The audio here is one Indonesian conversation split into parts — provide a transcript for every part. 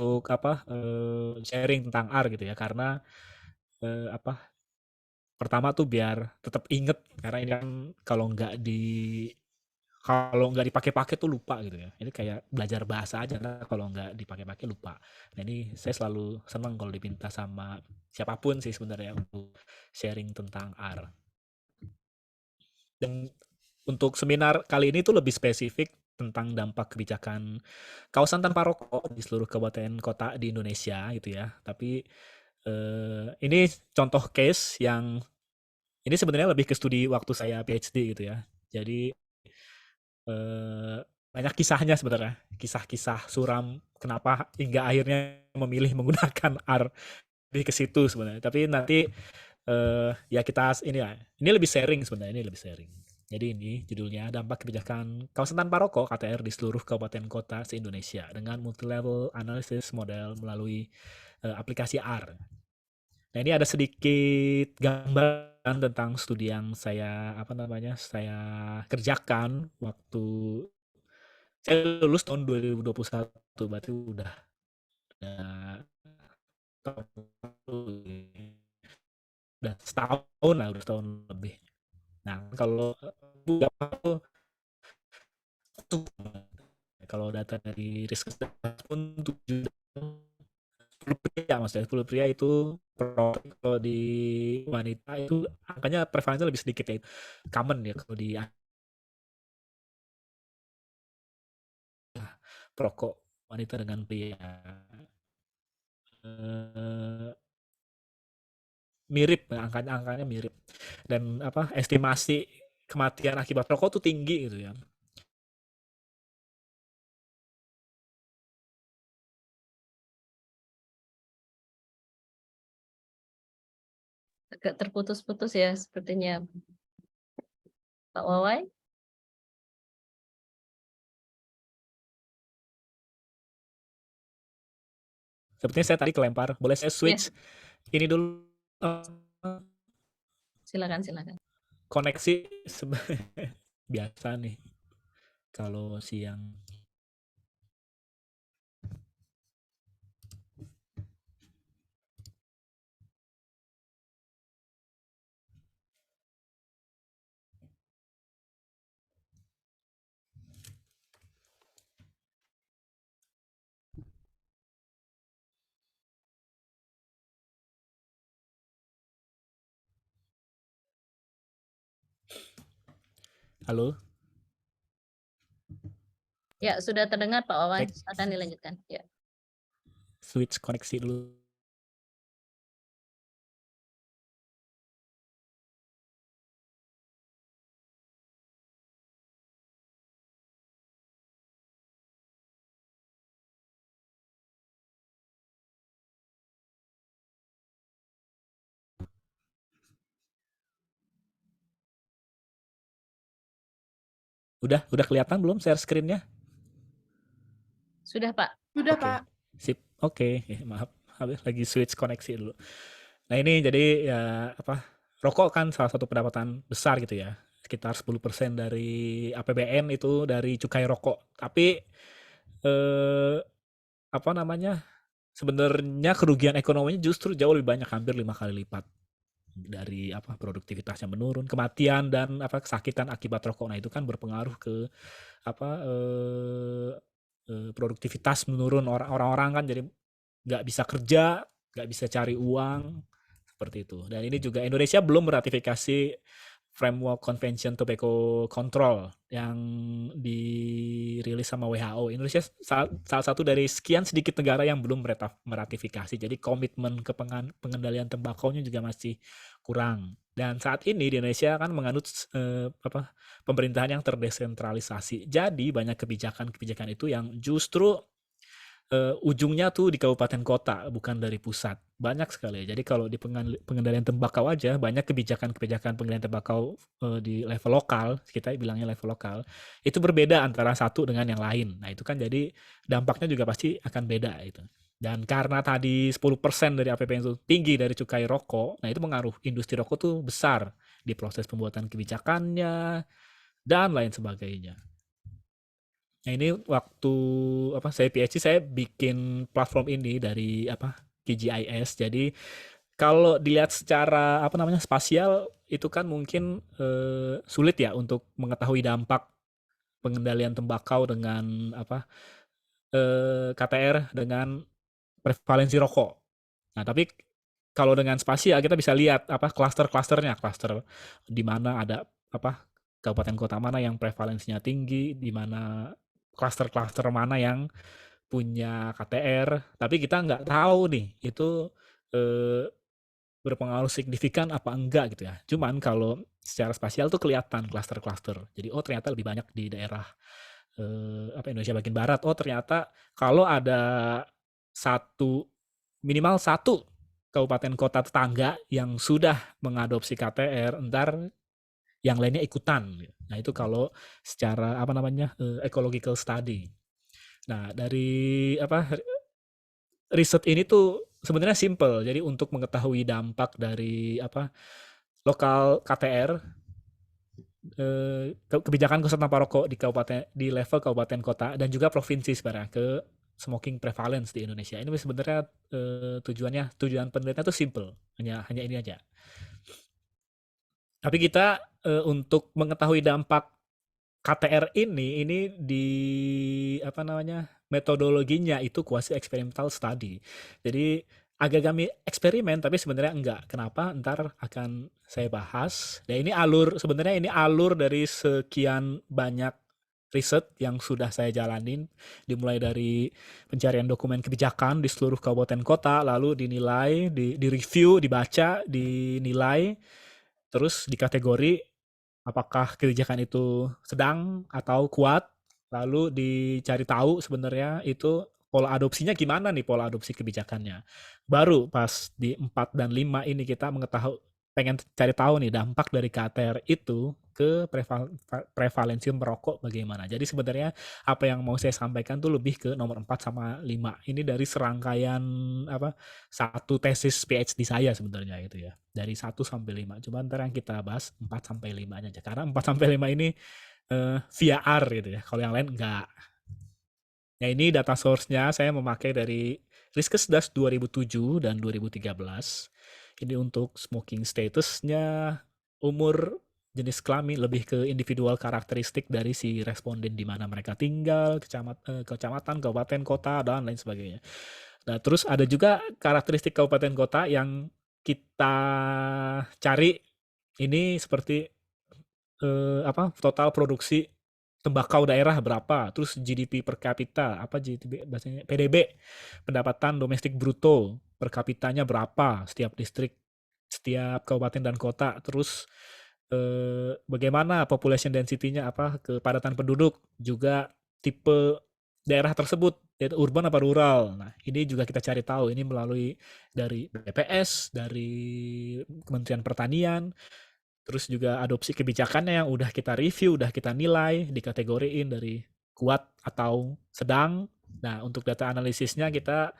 untuk sharing tentang R gitu ya, karena apa, pertama tuh biar tetap inget, karena ini kan kalau nggak dipakai-pakai tuh lupa gitu ya. Ini kayak belajar bahasa aja lah, kalau nggak dipakai-pakai lupa. Nah ini saya selalu senang kalau diminta sama siapapun sih sebenarnya untuk sharing tentang R. Dan untuk seminar kali ini tuh lebih spesifik tentang dampak kebijakan kawasan tanpa rokok di seluruh kabupaten kota di Indonesia gitu ya. Tapi ini contoh case yang ini sebenarnya lebih ke studi waktu saya PhD gitu ya. Jadi eh, banyak kisahnya sebenarnya, kisah-kisah suram kenapa hingga akhirnya memilih menggunakan R lebih ke situ sebenarnya. Tapi nanti ya kita ini lebih sharing sebenarnya, ini lebih sharing. Jadi ini judulnya dampak kebijakan kawasan tanpa rokok KTR di seluruh kabupaten kota se-Indonesia dengan multi-level analysis model melalui aplikasi R. Nah, ini ada sedikit gambaran tentang studi yang saya kerjakan waktu saya lulus tahun 2021, berarti udah udah setahun lah, udah setahun lebih. Nah, kalau kalau data dari risk assessment pun 10 pria, maksudnya 10 pria itu kalau di wanita itu angkanya prevalensinya lebih sedikit ya, common ya kalau di perokok wanita dengan pria. Eh, Mirip angkanya mirip, dan estimasi kematian akibat rokok tuh tinggi gitu ya. Agak terputus-putus ya sepertinya, Pak Wawai. Sepertinya saya tadi kelempar, boleh saya Ya, switch ini dulu, silakan silakan. koneksi biasa nih kalau siang. Halo, Ya, sudah terdengar Pak Wawai, cek, silakan dilanjutkan. Ya. switch koneksi dulu. Udah kelihatan belum share screen-nya? Sudah Pak. Sudah, Oke, Pak. sip. Oke, maaf, habis lagi switch koneksi dulu. Nah ini jadi ya rokok kan salah satu pendapatan besar gitu ya, sekitar 10% dari APBN itu dari cukai rokok. Tapi eh, apa namanya, sebenarnya kerugian ekonominya justru jauh lebih banyak, hampir 5 kali lipat dari produktivitasnya menurun, kematian dan kesakitan akibat rokok. Nah itu kan berpengaruh ke produktivitas menurun, orang-orang kan jadi nggak bisa kerja, nggak bisa cari uang, seperti itu. Dan ini juga Indonesia belum meratifikasi Framework Convention Tobacco Control yang dirilis sama WHO. Indonesia salah satu dari sekian sedikit negara yang belum meratifikasi. Jadi komitmen ke pengendalian tembakaunya juga masih kurang. Dan saat ini di Indonesia kan menganut pemerintahan yang terdesentralisasi. Jadi banyak kebijakan-kebijakan itu yang justru ujungnya tuh di kabupaten kota, bukan dari pusat. Banyak sekali. Jadi kalau di pengendalian tembakau aja, banyak kebijakan-kebijakan pengendalian tembakau di level lokal, kita bilangnya level lokal, itu berbeda antara satu dengan yang lain. Nah itu kan jadi dampaknya juga pasti akan beda itu. Dan karena tadi 10% dari APBN itu tinggi dari cukai rokok, nah itu mengaruh industri rokok tuh besar di proses pembuatan kebijakannya dan lain sebagainya. Nah, ini waktu saya PhD saya bikin platform ini dari QGIS. Jadi kalau dilihat secara spasial itu kan mungkin sulit ya untuk mengetahui dampak pengendalian tembakau dengan KTR dengan prevalensi rokok. Nah, tapi kalau dengan spasial kita bisa lihat klaster-klasternya, klaster di mana ada kabupaten kota mana yang prevalensinya tinggi, di mana klaster-klaster mana yang punya KTR, tapi kita nggak tahu nih itu eh, berpengaruh signifikan apa enggak gitu ya. Cuman kalau secara spasial tuh kelihatan klaster-klaster. Jadi ternyata lebih banyak di daerah Indonesia bagian barat. Ternyata kalau ada satu minimal satu kabupaten kota tetangga yang sudah mengadopsi KTR, entar yang lainnya ikutan. Nah, itu kalau secara ecological study. Nah, dari riset ini tuh sebenarnya simple. Jadi untuk mengetahui dampak dari lokal KTR, kebijakan khusus tanpa rokok di level kabupaten kota dan juga provinsi sebenarnya ke smoking prevalence di Indonesia. Ini sebenarnya tujuan penelitian itu simple, hanya ini aja. Tapi kita untuk mengetahui dampak KTR ini di metodologinya itu quasi experimental study. Jadi agak kami eksperimen tapi sebenarnya enggak. Kenapa? Ntar akan saya bahas. Dan sebenarnya ini alur dari sekian banyak riset yang sudah saya jalanin, dimulai dari pencarian dokumen kebijakan di seluruh kabupaten kota, lalu dinilai, di review, dibaca, dinilai, terus dikategori apakah kebijakan itu sedang atau kuat, lalu dicari tahu sebenarnya itu pola adopsinya gimana nih, pola adopsi kebijakannya. Baru pas di 4 dan 5 ini kita pengen cari tahu nih dampak dari KTR itu ke prevalensi merokok bagaimana. Jadi sebenarnya apa yang mau saya sampaikan tuh lebih ke nomor 4 sama 5. Ini dari serangkaian satu tesis PhD saya sebenarnya gitu ya. Dari 1 sampai 5. Coba ntar yang kita bahas 4 sampai 5 aja. Karena 4 sampai 5 ini via R gitu ya. Kalau yang lain enggak. Nah, ini data source-nya saya memakai dari Riskesdas 2007 dan 2013. Ini untuk smoking statusnya, umur, jenis kelamin, lebih ke individual karakteristik dari si responden di mana mereka tinggal, kecamatan, kabupaten, kota, dan lain sebagainya. Nah, terus ada juga karakteristik kabupaten kota yang kita cari ini seperti total produksi tembakau daerah berapa, terus GDP per kapita, GDP bahasanya PDB, pendapatan domestik bruto per kapitanya berapa setiap distrik, setiap kabupaten dan kota, terus bagaimana population density-nya, kepadatan penduduk, juga tipe daerah tersebut, yaitu urban apa rural. Nah, ini juga kita cari tahu, ini melalui dari BPS, dari Kementerian Pertanian, terus juga adopsi kebijakannya yang udah kita review, udah kita nilai, dikategoriin dari kuat atau sedang. Nah, untuk data analisisnya kita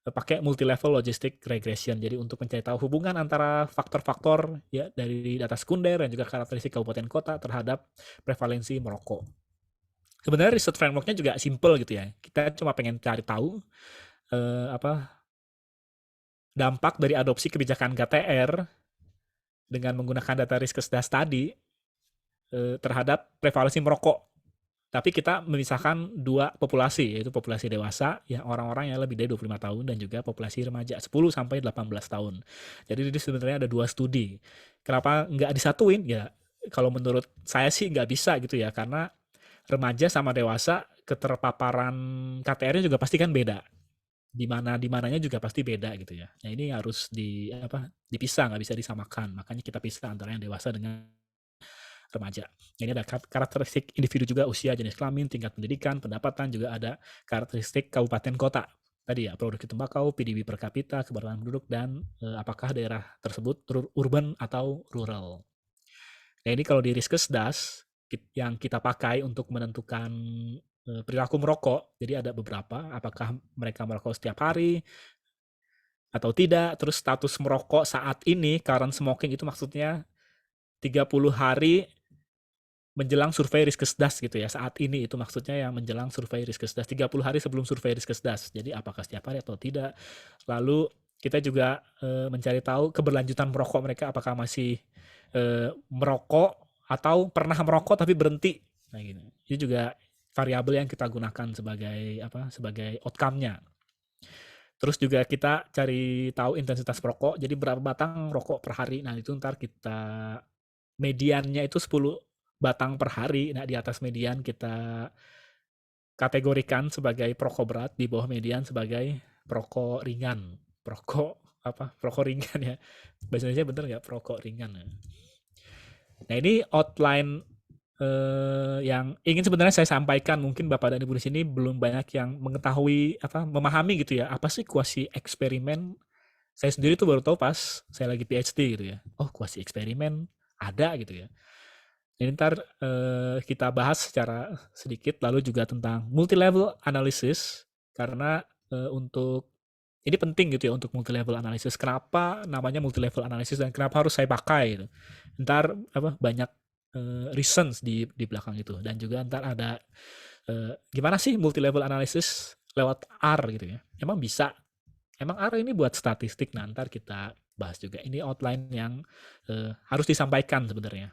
pakai multi-level logistic regression. Jadi untuk mencari tahu hubungan antara faktor-faktor ya dari data sekunder dan juga karakteristik kabupaten kota terhadap prevalensi merokok. Sebenarnya riset frameworknya juga simple gitu ya. Kita cuma pengen cari tahu dampak dari adopsi kebijakan KTR dengan menggunakan data Riskesdas tadi terhadap prevalensi merokok. Tapi kita memisahkan dua populasi, yaitu populasi dewasa, ya orang-orang yang lebih dari 25 tahun, dan juga populasi remaja, 10 sampai 18 tahun. Jadi ini sebenarnya ada dua studi. Kenapa nggak disatuin? Ya, kalau menurut saya sih nggak bisa gitu ya, karena remaja sama dewasa, keterpaparan KTR-nya juga pasti kan beda. Di mananya juga pasti beda gitu ya. Nah, ini harus dipisah, nggak bisa disamakan. Makanya kita pisah antara yang dewasa dengan remaja. Ini ada karakteristik individu juga, usia, jenis kelamin, tingkat pendidikan, pendapatan, juga ada karakteristik kabupaten kota. Tadi ya, produksi tembakau, PDB per kapita, kepadatan penduduk, dan apakah daerah tersebut urban atau rural. Nah, ini kalau di Riskesdas yang kita pakai untuk menentukan perilaku merokok, jadi ada beberapa, apakah mereka merokok setiap hari atau tidak, terus status merokok saat ini, current smoking itu maksudnya 30 hari menjelang survei Riskesdas gitu ya, saat ini itu maksudnya yang menjelang survei Riskesdas, 30 hari sebelum survei Riskesdas. Jadi apakah setiap hari atau tidak. Lalu kita juga mencari tahu keberlanjutan merokok mereka, apakah masih merokok atau pernah merokok tapi berhenti. Nah gitu. Itu juga variabel yang kita gunakan sebagai outcome-nya. Terus juga kita cari tahu intensitas perokok, jadi berapa batang rokok per hari. Nah itu ntar kita mediannya itu 10 batang per hari. Nah, di atas median kita kategorikan sebagai perokok berat, di bawah median sebagai perokok ringan. Perokok ringan ya. Bahasa Indonesia bener nggak? Perokok ringan. Nah, ini outline yang ingin sebenarnya saya sampaikan. Mungkin Bapak dan Ibu di sini belum banyak yang mengetahui, memahami gitu ya. Apa sih kuasi eksperimen? Saya sendiri tuh baru tahu pas saya lagi PhD gitu ya. Oh, kuasi eksperimen ada gitu ya. Jadi ntar kita bahas secara sedikit, lalu juga tentang multi-level analysis, karena untuk ini penting gitu ya untuk multi-level analysis. Kenapa namanya multi-level analysis dan kenapa harus saya pakai gitu. Ntar banyak reasons di belakang itu, dan juga ntar ada gimana sih multi-level analysis lewat R gitu ya. Emang R ini buat statistik. Nah, ntar kita bahas juga. Ini outline yang harus disampaikan sebenarnya.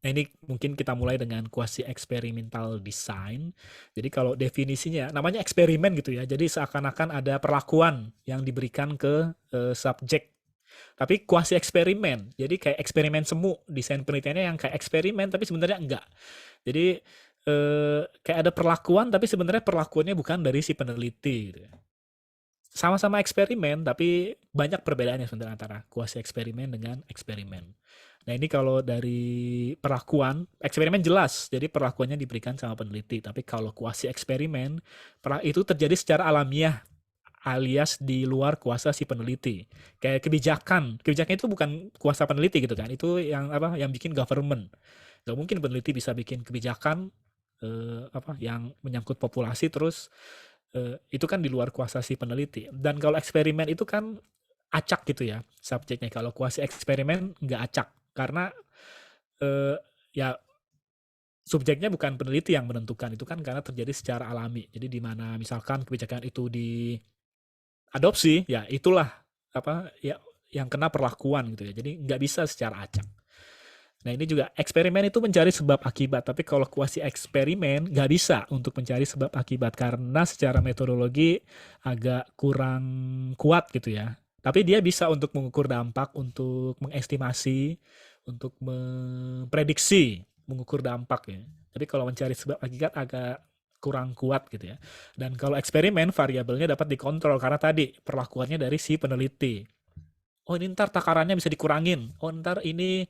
Nah, ini mungkin kita mulai dengan quasi experimental design. Jadi kalau definisinya, namanya eksperimen gitu ya. Jadi seakan-akan ada perlakuan yang diberikan ke subjek. Tapi quasi eksperimen. Jadi kayak eksperimen semu. Desain penelitiannya yang kayak eksperimen, tapi sebenarnya enggak. Jadi kayak ada perlakuan, tapi sebenarnya perlakuannya bukan dari si peneliti gitu ya. Sama-sama eksperimen, tapi banyak perbedaannya sebenarnya antara kuasi eksperimen dengan eksperimen. Nah, ini kalau dari perlakuan, eksperimen jelas, jadi perlakuannya diberikan sama peneliti. Tapi kalau kuasi eksperimen, itu terjadi secara alamiah, alias di luar kuasa si peneliti. Kayak kebijakan itu bukan kuasa peneliti gitu kan, itu yang bikin government. Gak mungkin peneliti bisa bikin kebijakan yang menyangkut populasi terus itu kan di luar kuasa si peneliti. Dan kalau eksperimen itu kan acak gitu ya subjeknya. Kalau kuasi eksperimen nggak acak, karena ya subjeknya bukan peneliti yang menentukan, itu kan karena terjadi secara alami. Jadi di mana misalkan kebijakan itu diadopsi, ya itulah ya yang kena perlakuan gitu ya. Jadi nggak bisa secara acak. Nah, ini juga eksperimen itu mencari sebab akibat, tapi kalau kuasi eksperimen nggak bisa untuk mencari sebab akibat karena secara metodologi agak kurang kuat gitu ya. Tapi dia bisa untuk mengukur dampak, untuk mengestimasi, untuk memprediksi, mengukur dampak ya. Tapi kalau mencari sebab akibat agak kurang kuat gitu ya. Dan kalau eksperimen variabelnya dapat dikontrol karena tadi perlakuannya dari si peneliti. Oh, ini ntar takarannya bisa dikurangin. Oh, ntar ini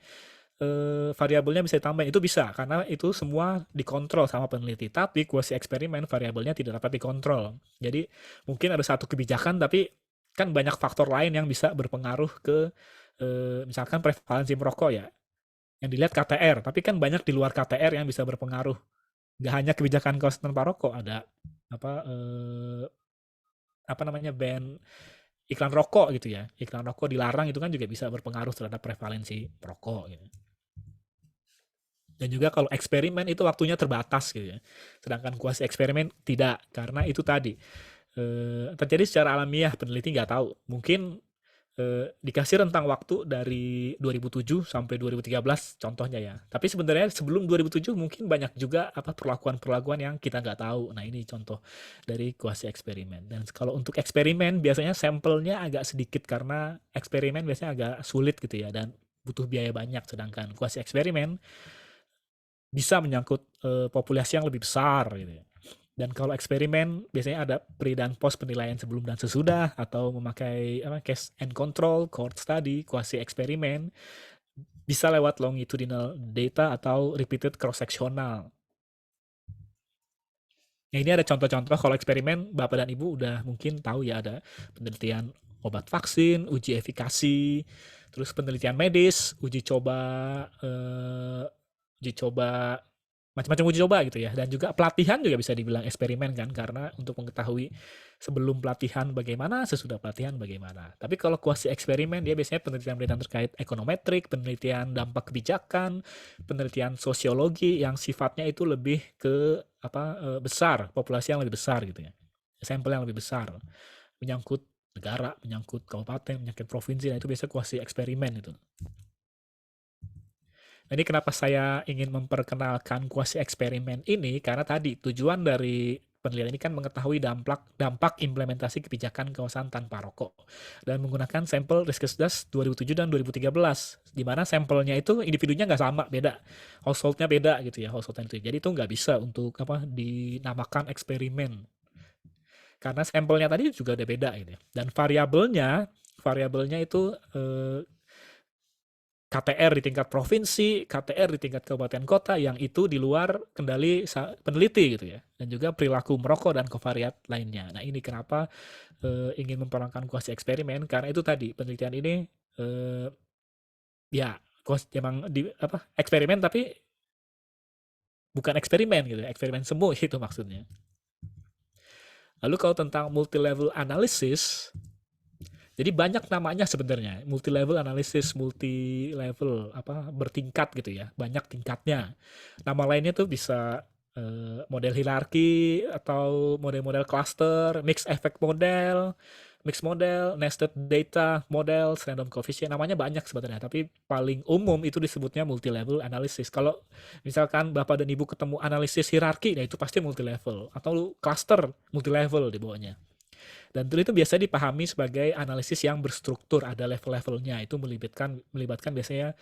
variabelnya bisa ditambahin. Itu bisa karena itu semua dikontrol sama peneliti. Tapi kuasi eksperimen variabelnya tidak dapat dikontrol. Jadi mungkin ada satu kebijakan, tapi kan banyak faktor lain yang bisa berpengaruh ke misalkan prevalensi merokok ya, yang dilihat KTR, tapi kan banyak di luar KTR yang bisa berpengaruh. Gak hanya kebijakan kaos tanpa rokok, ada ban iklan rokok gitu ya. Iklan rokok dilarang, itu kan juga bisa berpengaruh terhadap prevalensi merokok gitu. Dan juga kalau eksperimen itu waktunya terbatas gitu ya. Sedangkan kuasi eksperimen tidak, karena itu tadi terjadi secara alamiah, peneliti nggak tahu. Mungkin dikasih rentang waktu dari 2007 sampai 2013 contohnya ya. Tapi sebenarnya sebelum 2007 mungkin banyak juga perlakuan-perlakuan yang kita nggak tahu. Nah, ini contoh dari kuasi eksperimen. Dan kalau untuk eksperimen biasanya sampelnya agak sedikit karena eksperimen biasanya agak sulit gitu ya dan butuh biaya banyak. Sedangkan kuasi eksperimen bisa menyangkut populasi yang lebih besar gitu ya. Dan kalau eksperimen biasanya ada pre dan post penilaian sebelum dan sesudah, atau memakai case and control, cohort study, kuasi eksperimen, bisa lewat longitudinal data atau repeated cross sectional. Nah, ini ada contoh-contoh kalau eksperimen. Bapak dan Ibu udah mungkin tahu ya, ada penelitian obat vaksin, uji efikasi, terus penelitian medis, uji coba macam-macam uji coba gitu ya. Dan juga pelatihan juga bisa dibilang eksperimen kan, karena untuk mengetahui sebelum pelatihan bagaimana, sesudah pelatihan bagaimana. Tapi kalau kuasi eksperimen dia biasanya penelitian-penelitian terkait ekonometrik, penelitian dampak kebijakan, penelitian sosiologi yang sifatnya itu lebih ke besar, populasi yang lebih besar gitu ya. Sampel yang lebih besar, menyangkut negara, menyangkut kabupaten, menyangkut provinsi, nah itu biasanya kuasi eksperimen itu. Nah, ini kenapa saya ingin memperkenalkan kuasi eksperimen ini, karena tadi tujuan dari penelitian ini kan mengetahui dampak implementasi kebijakan kawasan tanpa rokok dan menggunakan sampel Riskesdas 2007 dan 2013, di mana sampelnya itu individunya nggak sama, beda, householdnya beda gitu ya, householdnya itu. Jadi itu nggak bisa untuk dinamakan eksperimen, karena sampelnya tadi juga udah beda gitu ya. Dan variabelnya itu KTR di tingkat provinsi, KTR di tingkat kabupaten kota yang itu di luar kendali peneliti gitu ya. Dan juga perilaku merokok dan kovariat lainnya. Nah, ini kenapa ingin memperkenalkan kuasi eksperimen, karena itu tadi penelitian ini ya emang eksperimen tapi bukan eksperimen gitu ya, eksperimen semu itu maksudnya. Lalu kalau tentang multi level analysis, jadi banyak namanya sebenarnya, multi level analysis, multi level bertingkat gitu ya, banyak tingkatnya. Nama lainnya tuh bisa model hierarki atau model-model cluster, mixed effect model, mixed model, nested data model, random coefficient, namanya banyak sebenarnya, tapi paling umum itu disebutnya multi level analysis. Kalau misalkan Bapak dan Ibu ketemu analisis hierarki, nah itu pasti multi level, atau cluster multi level di bawahnya. Dan itu biasa dipahami sebagai analisis yang berstruktur, ada level-levelnya. Itu melibatkan biasanya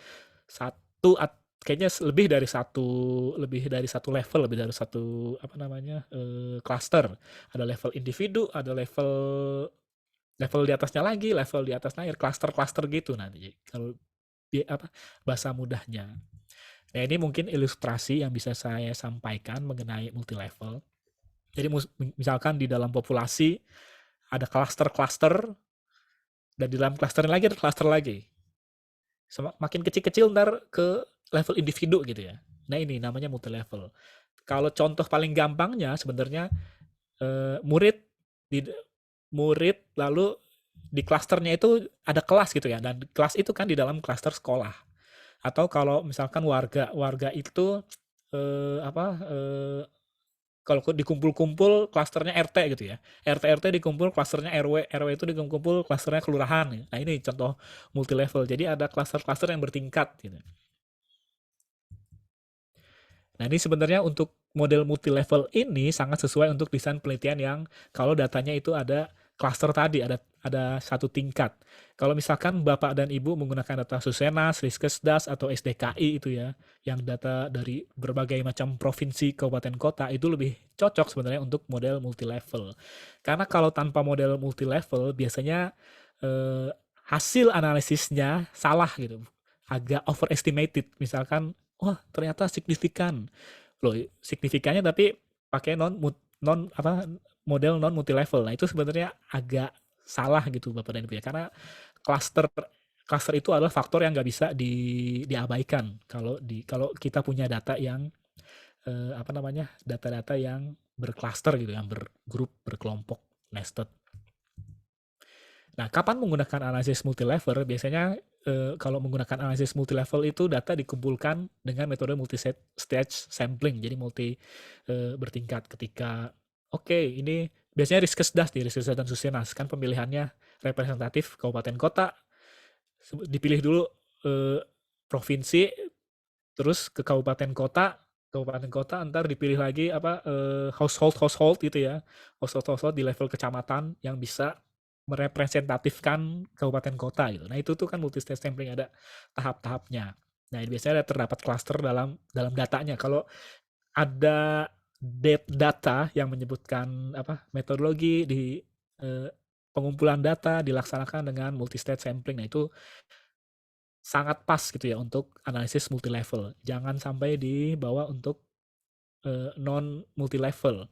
kayaknya lebih dari satu level, lebih dari satu cluster. Ada level individu, ada level di atasnya lagi, level di atasnya cluster gitu nanti. Kalau bahasa mudahnya. Nah, ini mungkin ilustrasi yang bisa saya sampaikan mengenai multi level. Jadi misalkan di dalam populasi ada cluster-cluster, dan di dalam cluster lagi ada cluster lagi. Makin kecil-kecil ntar ke level individu gitu ya. Nah, ini namanya multi level. Kalau contoh paling gampangnya sebenarnya murid lalu di klasternya itu ada kelas gitu ya, dan kelas itu kan di dalam klaster sekolah. Atau kalau misalkan warga itu kalau dikumpul-kumpul klasternya RT gitu ya. RT dikumpul klasternya RW, RW itu dikumpul klasternya kelurahan. Nah, ini contoh multi level. Jadi ada klaster-klaster yang bertingkat gitu. Nah, ini sebenarnya untuk model multi level ini sangat sesuai untuk desain penelitian yang kalau datanya itu ada klaster tadi, ada satu tingkat. Kalau misalkan Bapak dan Ibu menggunakan data Susenas, Riskesdas, atau SDKI itu ya, yang data dari berbagai macam provinsi, kabupaten, kota, itu lebih cocok sebenarnya untuk model multi level. Karena kalau tanpa model multi level, biasanya hasil analisisnya salah gitu, agak overestimated. Misalkan, wah ternyata signifikan. Loh, signifikannya tapi pakai model non multi level. Nah, itu sebenarnya agak salah gitu Bapak dan Ibu ya. Karena cluster itu adalah faktor yang nggak bisa diabaikan kalau kita punya data yang data-data yang bercluster gitu, yang bergrup, berkelompok, nested. Nah, kapan menggunakan analisis multi level? Biasanya kalau menggunakan analisis multi level itu data dikumpulkan dengan metode multi stage sampling, jadi multi bertingkat. Ketika ini biasanya Riskesdas dan Susenas kan pemilihannya representatif kabupaten kota, dipilih dulu provinsi, terus ke kabupaten kota antar dipilih lagi household gitu ya, household di level kecamatan yang bisa merepresentatifkan kabupaten kota gitu. Nah, itu tuh kan multi stage sampling, ada tahap-tahapnya. Nah, biasanya terdapat cluster dalam datanya. Kalau ada data yang menyebutkan metodologi di pengumpulan data dilaksanakan dengan multi stage sampling. Nah, itu sangat pas gitu ya untuk analisis multi level. Jangan sampai dibawa untuk non multi level.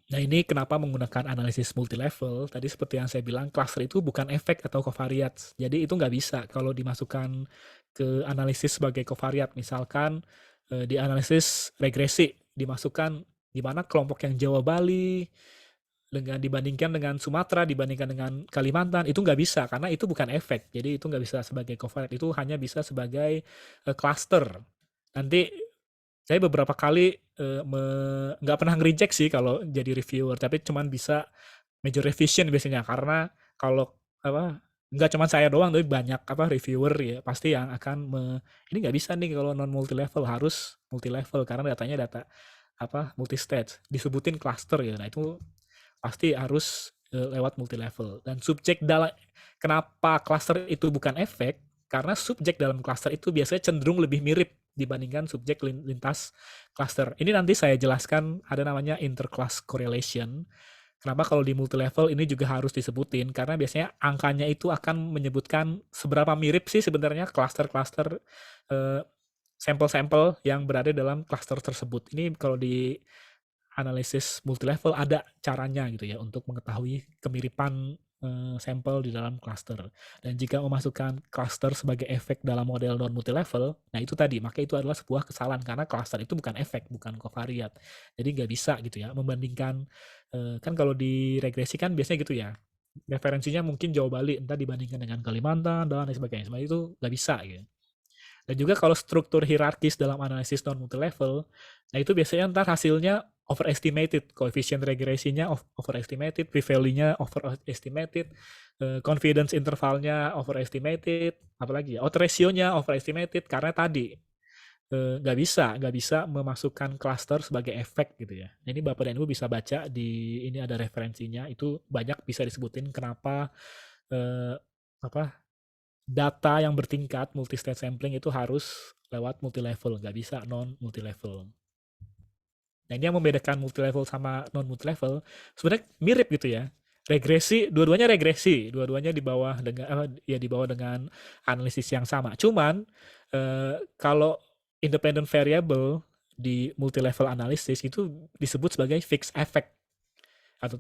Nah, ini kenapa menggunakan analisis multi level. Tadi seperti yang saya bilang, cluster itu bukan efek atau covariat. Jadi itu nggak bisa kalau dimasukkan ke analisis sebagai covariat. Misalkan di analisis regresi, dimasukkan gimana kelompok yang Jawa Bali dibandingkan dengan Sumatera, dibandingkan dengan Kalimantan, itu nggak bisa karena itu bukan efek. Jadi itu nggak bisa sebagai covariat, itu hanya bisa sebagai cluster. Nanti saya beberapa kali nggak pernah nge-reject sih kalau jadi reviewer, tapi cuman bisa major revision biasanya karena kalau nggak cuma saya doang, tapi banyak reviewer ya pasti yang akan ini nggak bisa nih kalau non multi level, harus multi level karena datanya data multi stage, disebutin cluster ya. Nah itu pasti harus lewat multi level. Dan subjek dalam kenapa cluster itu bukan efek, karena subjek dalam cluster itu biasanya cenderung lebih mirip dibandingkan subjek lintas cluster. Ini nanti saya jelaskan, ada namanya interclass correlation. Kenapa kalau di multi level ini juga harus disebutin, karena biasanya angkanya itu akan menyebutkan seberapa mirip sih sebenarnya cluster-cluster sampel-sampel yang berada dalam cluster tersebut. Ini kalau di analisis multi level ada caranya gitu ya untuk mengetahui kemiripan sampel di dalam cluster. Dan jika memasukkan cluster sebagai efek dalam model non multi level, nah itu tadi, maka itu adalah sebuah kesalahan karena cluster itu bukan efek, bukan covariat. Jadi nggak bisa gitu ya membandingkan, kan kalau di regresi kan biasanya gitu ya, referensinya mungkin Jawa Bali entah dibandingkan dengan Kalimantan dan lain sebagainya. Sebenarnya itu nggak bisa gitu. Dan juga kalau struktur hierarkis dalam analisis non multi level, nah itu biasanya ntar hasilnya overestimated, koefisien regresinya overestimated, p-value-nya overestimated, confidence intervalnya overestimated, apalagi ya, odds ratio-nya overestimated, karena tadi nggak bisa memasukkan cluster sebagai efek gitu ya. Nah, ini Bapak dan Ibu bisa baca ini ada referensinya, itu banyak bisa disebutin kenapa data yang bertingkat multi-stage sampling itu harus lewat multi-level, nggak bisa non-multi-level. Nah ini yang membedakan multi-level sama non-multi-level, sebenarnya mirip gitu ya. Regresi, dua-duanya di bawah dengan analisis yang sama. Cuman kalau independent variable di multi-level analysis itu disebut sebagai fixed effect atau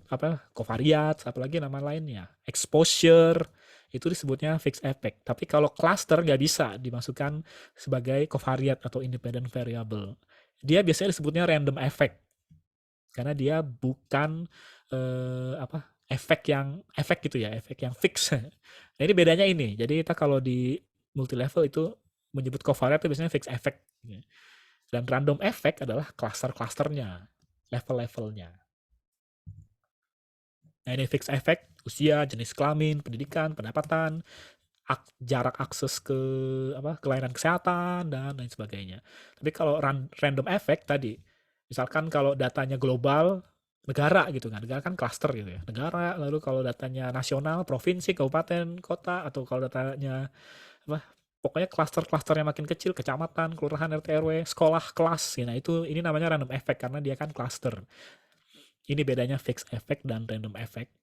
covariat, apalagi nama lainnya, exposure, itu disebutnya fixed effect. Tapi kalau cluster nggak bisa dimasukkan sebagai covariat atau independent variable. Dia biasanya disebutnya random effect karena dia bukan efek gitu ya, efek yang fix. Nah ini bedanya ini. Jadi kita kalau di multi level itu menyebut covariat itu biasanya fixed effect. Dan random effect adalah cluster-clusternya, level-levelnya. Nah ini fixed effect, usia, jenis kelamin, pendidikan, pendapatan, jarak akses ke kelainan kesehatan dan lain sebagainya. Tapi kalau random effect tadi, misalkan kalau datanya global, negara gitu kan, negara kan cluster gitu ya, negara, lalu kalau datanya nasional, provinsi, kabupaten, kota, atau kalau datanya pokoknya cluster-cluster yang makin kecil, kecamatan, kelurahan, RT RW, sekolah, kelas, nah itu ini namanya random effect karena dia kan cluster. Ini bedanya fixed effect dan random effect.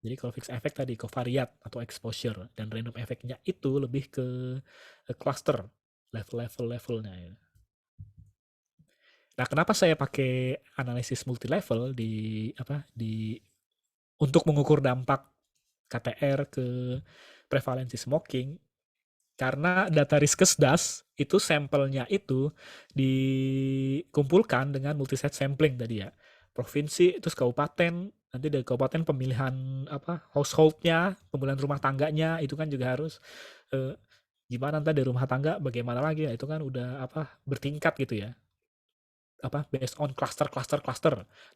Jadi kalau fixed effect tadi covariat atau exposure, dan random effect-nya itu lebih ke cluster, level-levelnya ya. Nah, kenapa saya pakai analisis multi level untuk mengukur dampak KTR ke prevalensi smoking? Karena data Riskesdas itu sampelnya itu dikumpulkan dengan multi-set sampling tadi ya. Provinsi, terus kabupaten, nanti dari kabupaten pemilihan household-nya, pemilihan rumah tangganya, itu kan juga harus gimana nanti dari rumah tangga, bagaimana lagi ya, itu kan udah bertingkat gitu ya. Based on cluster.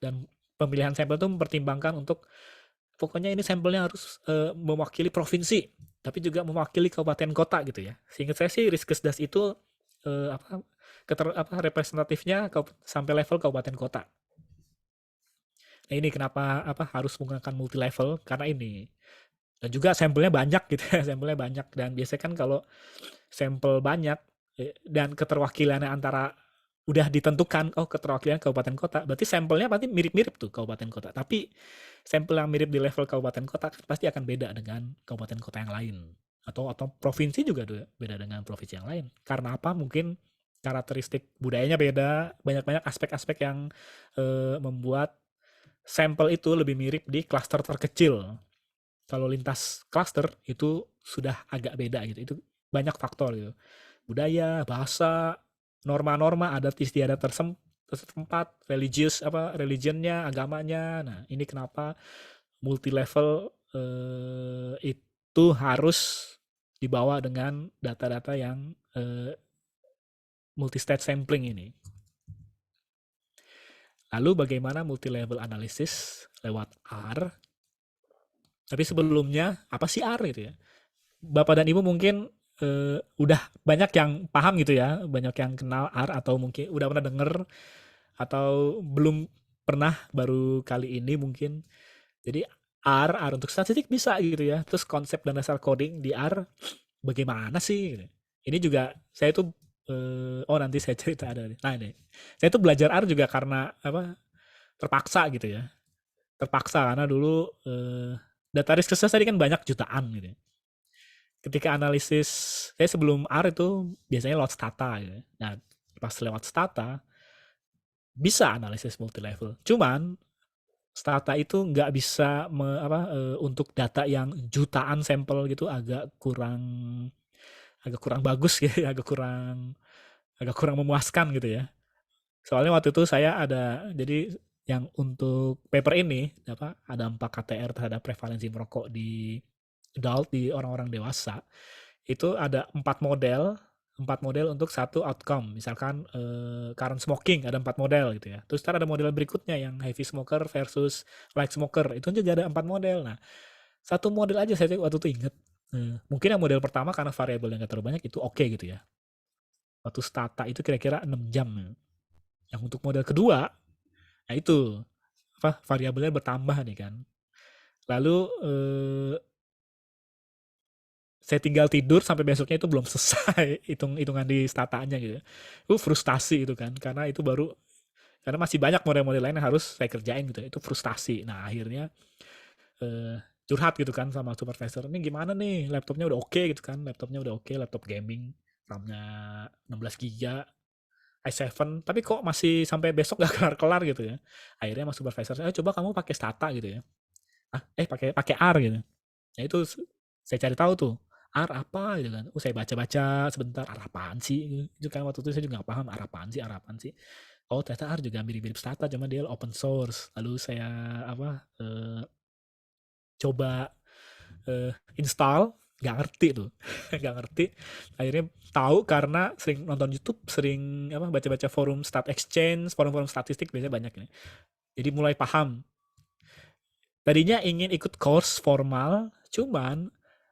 Dan pemilihan sampel itu mempertimbangkan untuk pokoknya ini sampelnya harus mewakili provinsi, tapi juga mewakili kabupaten kota gitu ya. Seingat saya sih Riskesdas itu representatifnya sampai level kabupaten kota. Nah ini kenapa harus menggunakan multi level, karena ini. Dan juga sampelnya banyak gitu ya, sampelnya banyak, dan biasanya kan kalau sampel banyak dan keterwakilannya antara udah ditentukan keterwakilan kabupaten kota, berarti sampelnya pasti mirip-mirip tuh kabupaten kota, tapi sampel yang mirip di level kabupaten kota pasti akan beda dengan kabupaten kota yang lain, atau provinsi juga beda dengan provinsi yang lain. Karena apa? Mungkin karakteristik budayanya beda, banyak aspek-aspek yang membuat sampel itu lebih mirip di klaster terkecil. Kalau lintas klaster itu sudah agak beda gitu, itu banyak faktor gitu, budaya, bahasa, norma-norma adat istiadat tertempat, religionnya, agamanya. Nah, ini kenapa multi level itu harus dibawa dengan data-data yang multi state sampling ini. Lalu bagaimana multi level analysis lewat R? Tapi sebelumnya apa sih R gitu ya? Bapak dan Ibu mungkin udah banyak yang paham gitu ya, banyak yang kenal R atau mungkin udah pernah denger atau belum pernah baru kali ini mungkin. Jadi R untuk statistik bisa gitu ya. Terus konsep dan dasar coding di R bagaimana sih? Gitu. Ini juga saya tuh nanti saya cerita ada. Nah ini, saya tuh belajar R juga karena apa? Terpaksa gitu ya. Terpaksa karena dulu data risk research tadi kan banyak jutaan gitu. Ya. Ketika analisis, saya sebelum R itu biasanya lewat Stata gitu. Nah, pas lewat Stata bisa analisis multi level. Cuman Stata itu nggak bisa untuk data yang jutaan sampel gitu agak kurang bagus gitu, agak kurang memuaskan gitu ya. Soalnya waktu itu saya ada jadi yang untuk paper ini ada 4 KTR terhadap prevalensi merokok di adult di orang-orang dewasa. Itu ada 4 model untuk satu outcome. Misalkan current smoking ada 4 model gitu ya. Terus ada model berikutnya yang heavy smoker versus light smoker. Itu juga ada 4 model. Nah, satu model aja saya waktu itu inget. Mungkin yang model pertama karena variabel yang gak terlalu banyak itu oke gitu ya. Waktu Stata itu kira-kira 6 jam. Yang untuk model kedua, nah itu variabelnya bertambah nih kan. Lalu saya tinggal tidur sampai besoknya itu belum selesai hitungan di statanya gitu. Itu frustasi itu kan karena itu baru karena masih banyak model-model lain yang harus saya kerjain gitu. Itu frustasi. Nah, akhirnya curhat gitu kan sama supervisor. Ini gimana nih? Laptopnya udah oke gitu kan. Laptop gaming, RAM-nya 16 GB, i7, tapi kok masih sampai besok gak kelar-kelar gitu ya. Akhirnya sama supervisor saya, coba kamu pakai Stata gitu ya. Pakai R gitu. Ya itu saya cari tahu tuh. R apa gitu kan. Saya baca-baca sebentar, R apaan sih? Itu kan waktu itu saya juga gak paham R apaan sih. Oh, ternyata R juga mirip-mirip Stata, cuma dia open source. Lalu saya coba install, nggak ngerti tuh. Nggak ngerti. Akhirnya tahu karena sering nonton YouTube, sering baca-baca forum Stat Exchange, forum-forum statistik biasanya banyak ya. Jadi mulai paham. Tadinya ingin ikut course formal, cuman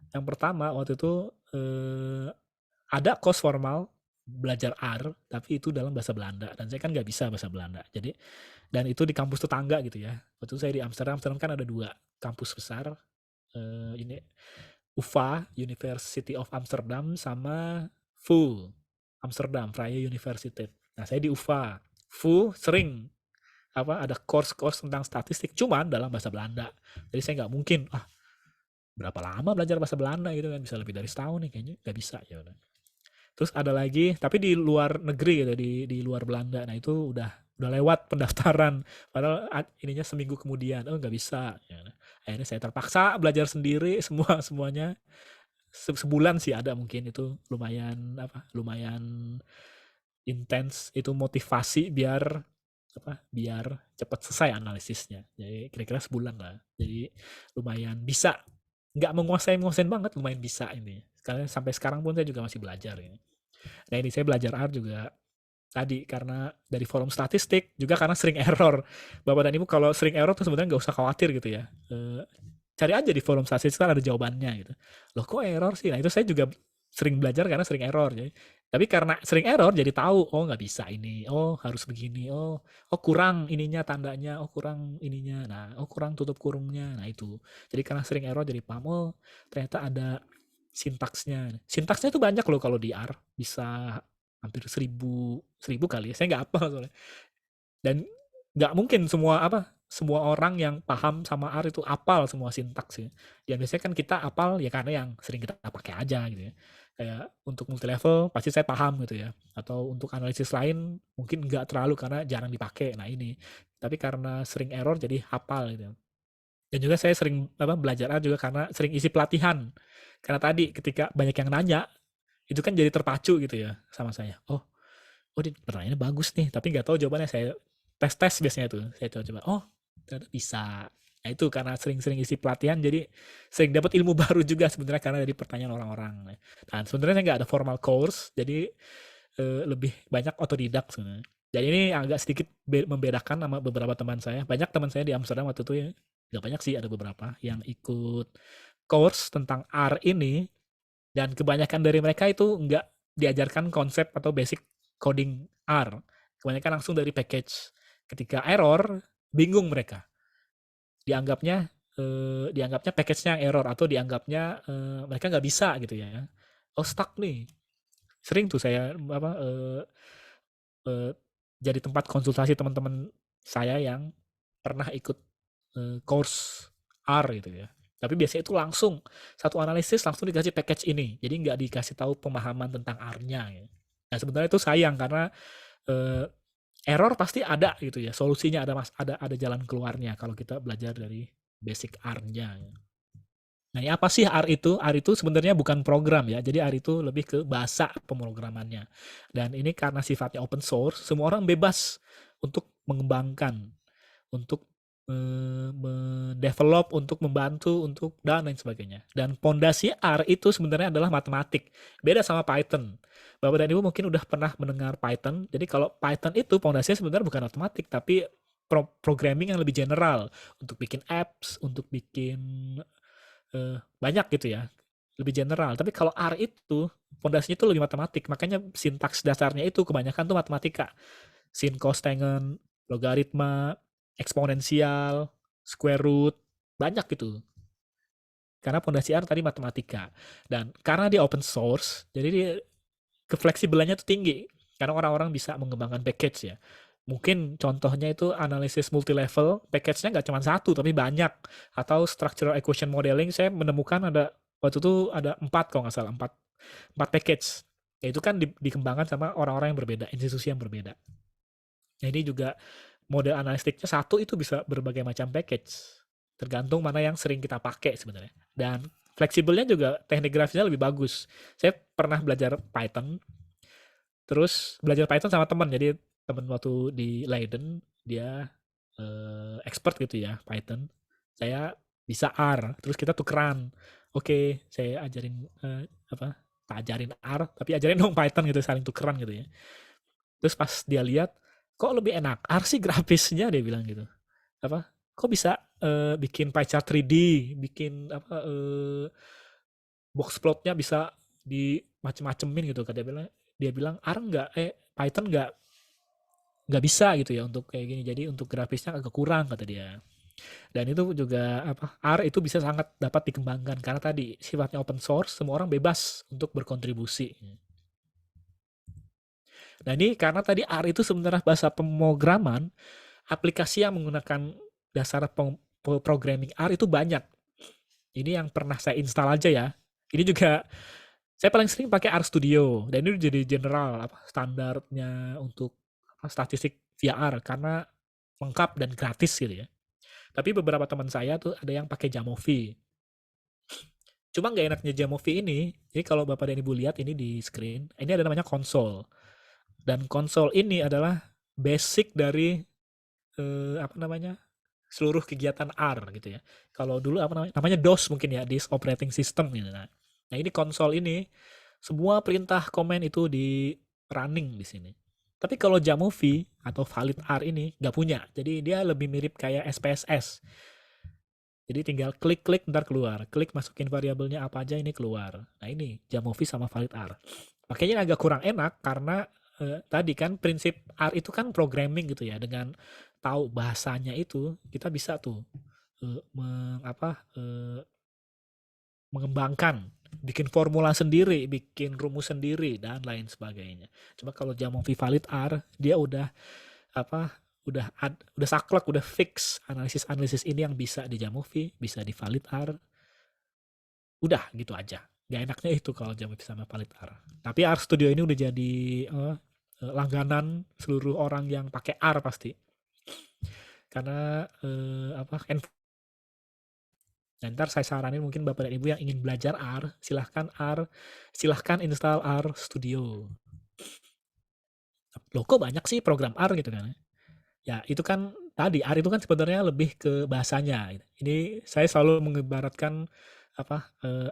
yang pertama waktu itu ada course formal belajar R, tapi itu dalam bahasa Belanda dan saya kan nggak bisa bahasa Belanda. Jadi dan itu di kampus tetangga gitu ya. Waktu itu saya di Amsterdam kan ada 2 kampus besar. Ini UvA, University of Amsterdam, sama VU, Amsterdam, Vrije Universiteit. Nah, saya di UvA. VU sering ada course tentang statistik, cuman dalam bahasa Belanda. Jadi saya nggak mungkin, berapa lama belajar bahasa Belanda gitu kan, bisa lebih dari setahun nih kayaknya, nggak bisa ya udah. Terus ada lagi, tapi di luar negeri gitu, di luar Belanda. Nah itu udah lewat pendaftaran. Padahal ininya seminggu kemudian, nggak bisa. Ya. Akhirnya saya terpaksa belajar sendiri semuanya. Sebulan sih ada mungkin itu lumayan intens. Itu motivasi biar cepat selesai analisisnya. Jadi kira-kira sebulan lah. Jadi lumayan bisa. Nggak menguasain banget, lumayan bisa ini. Karena sampai sekarang pun saya juga masih belajar ini. Nah ini saya belajar R juga tadi karena dari forum statistik, juga karena sering error. Bapak dan Ibu kalau sering error tuh sebenarnya nggak usah khawatir gitu ya. Cari aja di forum statistik kan ada jawabannya gitu. Loh kok error sih? Nah itu saya juga sering belajar karena sering error. Tapi karena sering error jadi tahu, oh nggak bisa ini, oh harus begini, oh kurang ininya tandanya, oh kurang ininya, nah kurang tutup kurungnya, nah itu. Jadi karena sering error jadi paham, oh ternyata ada sintaksnya. Sintaksnya itu banyak loh kalau di R, bisa hampir 1000 kali ya. Saya nggak hafal soalnya. Dan nggak mungkin semua orang yang paham sama R itu apal semua sintaks ya. Ya biasanya kan kita apal ya karena yang sering kita pakai aja gitu ya. Kayak untuk multi level pasti saya paham gitu ya. Atau untuk analisis lain mungkin nggak terlalu karena jarang dipakai. Nah ini. Tapi karena sering error jadi hafal gitu. Dan juga saya sering belajar R juga karena sering isi pelatihan. Karena tadi ketika banyak yang nanya, itu kan jadi terpacu gitu ya sama saya. Oh oh ini pertanyaannya bagus nih, tapi nggak tahu jawabannya. Saya tes biasanya tuh, saya coba, oh ternyata bisa. Nah itu karena sering-sering isi pelatihan, jadi sering dapat ilmu baru juga sebenarnya karena dari pertanyaan orang-orang. Dan sebenarnya nggak ada formal course, jadi lebih banyak otodidak sebenarnya. Dan ini agak sedikit membedakan sama beberapa teman saya. Banyak teman saya di Amsterdam waktu itu ya, nggak banyak sih, ada beberapa yang ikut course tentang R ini, dan kebanyakan dari mereka itu nggak diajarkan konsep atau basic coding R. Kebanyakan langsung dari package. Ketika error, bingung mereka. Dianggapnya package-nya error, atau dianggapnya mereka nggak bisa gitu ya. Oh stuck nih. Sering tuh saya jadi tempat konsultasi teman-teman saya yang pernah ikut course R gitu ya. Tapi biasanya itu langsung satu analisis langsung dikasih package ini. Jadi nggak dikasih tahu pemahaman tentang R-nya. Ya. Nah sebenarnya itu sayang karena error pasti ada gitu ya. Solusinya ada jalan keluarnya kalau kita belajar dari basic R-nya. Ya. Nah, apa sih R itu? R itu sebenarnya bukan program ya. Jadi R itu lebih ke bahasa pemrogramannya. Dan ini karena sifatnya open source, semua orang bebas untuk mengembangkan, untuk mendevelop, untuk membantu, untuk dan lain sebagainya. Dan pondasi R itu sebenarnya adalah matematik. Beda sama Python. Bapak dan Ibu mungkin udah pernah mendengar Python. Jadi kalau Python itu pondasinya sebenarnya bukan matematik, tapi programming yang lebih general. Untuk bikin apps, untuk bikin banyak gitu ya, lebih general. Tapi kalau R itu fondasinya itu lebih matematik, makanya sintaks dasarnya itu kebanyakan tuh matematika. Sin, cos, tangen, logaritma, eksponensial, square root, banyak gitu. Karena fondasi R tadi matematika. Dan karena dia open source, jadi dia kefleksibelannya tuh tinggi. Karena orang-orang bisa mengembangkan package ya. Mungkin contohnya itu analisis multi-level, package-nya nggak cuma satu, tapi banyak. Atau structural equation modeling, saya menemukan waktu itu ada 4 kalau nggak salah, 4 package. Ya itu kan dikembangkan sama orang-orang yang berbeda, institusi yang berbeda. Nah ini juga model analistiknya satu itu bisa berbagai macam package. Tergantung mana yang sering kita pakai sebenarnya. Dan fleksibelnya juga teknik grafisnya lebih bagus. Saya pernah belajar Python, terus belajar Python sama teman. Jadi teman waktu di Leiden, dia expert gitu ya Python. Saya bisa R, terus kita tukeran. Oke, saya ajarin tak ajarin R, tapi ajarin dong Python gitu, saling tukeran gitu ya. Terus pas dia lihat, kok lebih enak R sih grafisnya, dia bilang gitu. Kok bisa bikin pie chart 3D, bikin box plotnya bisa di macem-macemin gitu, dia bilang R Python nggak bisa gitu ya untuk kayak gini, jadi untuk grafisnya agak kurang kata dia. Dan itu juga R itu bisa sangat dapat dikembangkan karena tadi sifatnya open source, semua orang bebas untuk berkontribusi. Nah ini karena tadi R itu sebenarnya bahasa pemrograman, aplikasi yang menggunakan dasar programming R itu banyak. Ini yang pernah saya install aja ya. Ini juga saya paling sering pakai R Studio, dan ini jadi general standarnya untuk statistik via R karena lengkap dan gratis gitu ya. Tapi beberapa teman saya tuh ada yang pakai Jamovi. Cuma nggak enaknya Jamovi ini, jadi kalau Bapak dan Ibu lihat ini di screen, ini ada namanya konsol. Dan konsol ini adalah basic dari seluruh kegiatan R gitu ya. Kalau dulu namanya DOS mungkin ya, disk operating system gitu. Nah ini konsol ini semua perintah komen itu di running di sini. Tapi kalau Jamovi atau Valid R ini nggak punya. Jadi dia lebih mirip kayak SPSS. Jadi tinggal klik-klik ntar keluar. Klik masukin variabelnya apa aja, ini keluar. Nah ini Jamovi sama Valid R. Makanya agak kurang enak karena tadi kan prinsip R itu kan programming gitu ya. Dengan tahu bahasanya itu kita bisa tuh mengembangkan, bikin formula sendiri, bikin rumus sendiri dan lain sebagainya. Cuma kalau Jamovi Valid R dia udah saklek, udah fix analisis ini yang bisa di Jamovi, bisa di Valid R. Udah gitu aja. Gak enaknya itu kalau Jamovi sama Valid R. Tapi R Studio ini udah jadi langganan seluruh orang yang pakai R pasti. Karena Nah, ntar saya saranin mungkin Bapak dan Ibu yang ingin belajar R, silahkan install R Studio. loh kok banyak sih program R gitu kan. Ya itu kan tadi, R itu kan sebenarnya lebih ke bahasanya gitu. Ini saya selalu mengibaratkan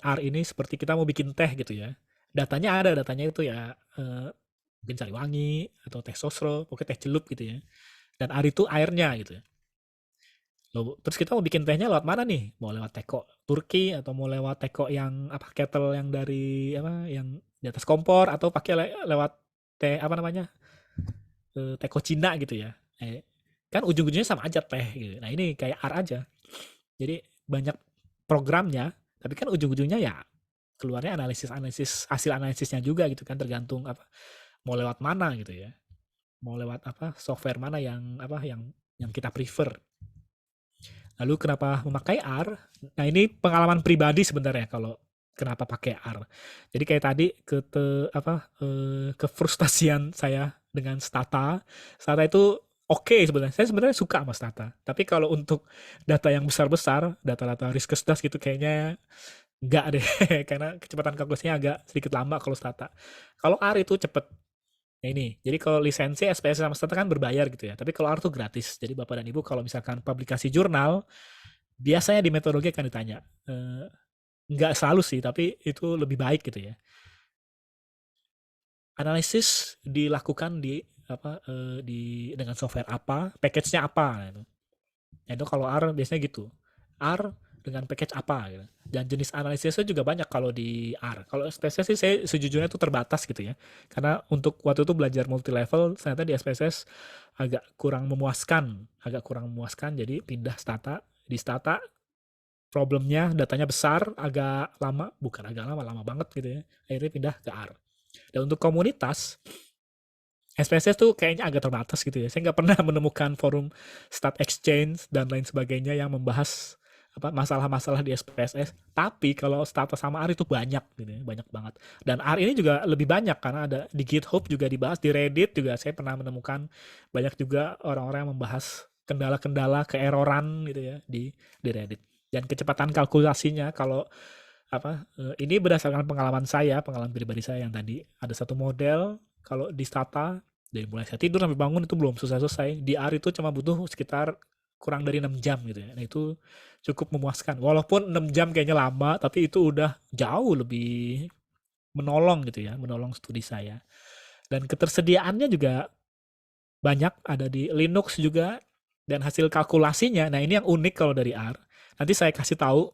R ini seperti kita mau bikin teh gitu ya. Datanya ada, datanya itu ya mungkin Sariwangi atau teh sosro, pokoknya teh celup gitu ya. Dan R itu airnya gitu ya. Loh, terus kita mau bikin tehnya lewat mana nih? Mau lewat teko Turki atau mau lewat teko yang kettle yang dari yang di atas kompor atau pakai lewat teh teko Cina gitu ya. Kan ujung-ujungnya sama aja teh gitu. Nah, ini kayak R aja. Jadi banyak programnya, tapi kan ujung-ujungnya ya keluarnya analisis hasil analisisnya juga gitu kan, tergantung mau lewat mana gitu ya. Mau lewat software mana yang kita prefer. Lalu kenapa memakai R? Nah, ini pengalaman pribadi sebenarnya kalau kenapa pakai R. Jadi kayak tadi kefrustasian saya dengan Stata. Stata itu oke sebenarnya. Saya sebenarnya suka sama Stata. Tapi kalau untuk data yang besar-besar, data-data Riskesdas gitu kayaknya enggak deh. Karena kecepatan kalkulasinya agak sedikit lama kalau Stata. Kalau R itu cepet. Nah ini, jadi kalau lisensi SPS sama Stata kan berbayar gitu ya. Tapi kalau R itu gratis. Jadi Bapak dan Ibu kalau misalkan publikasi jurnal, biasanya di metodologi akan ditanya. Nggak selalu sih, tapi itu lebih baik gitu ya. Analisis dilakukan dengan software apa, package-nya apa gitu. Nah, itu kalau R biasanya gitu. R dengan package apa gitu. Dan jenis analisisnya juga banyak kalau di R. Kalau SPSS sih saya sejujurnya itu terbatas gitu ya. Karena untuk waktu itu belajar multi level, ternyata di SPSS agak kurang memuaskan, jadi pindah Stata. Di Stata problemnya datanya besar, lama banget gitu ya. Akhirnya pindah ke R. Dan untuk komunitas, SPSS tuh kayaknya agak terbatas gitu ya. Saya nggak pernah menemukan forum Stat Exchange dan lain sebagainya yang membahas masalah-masalah di SPSS. Tapi kalau Stata sama R itu banyak gitu ya, banyak banget. Dan R ini juga lebih banyak karena ada di GitHub juga dibahas, di Reddit juga saya pernah menemukan banyak juga orang-orang yang membahas kendala-kendala keeroran gitu ya di Reddit. Dan kecepatan kalkulasinya kalau ini berdasarkan pengalaman pribadi saya yang tadi ada satu model kalau di Stata dari mulai saya tidur sampai bangun itu belum selesai. Di R itu cuma butuh sekitar kurang dari 6 jam gitu ya. Nah, itu cukup memuaskan. Walaupun 6 jam kayaknya lama, tapi itu udah jauh lebih menolong gitu ya, menolong studi saya. Dan ketersediaannya juga banyak, ada di Linux juga, dan hasil kalkulasinya. Nah, ini yang unik kalau dari R. Nanti saya kasih tahu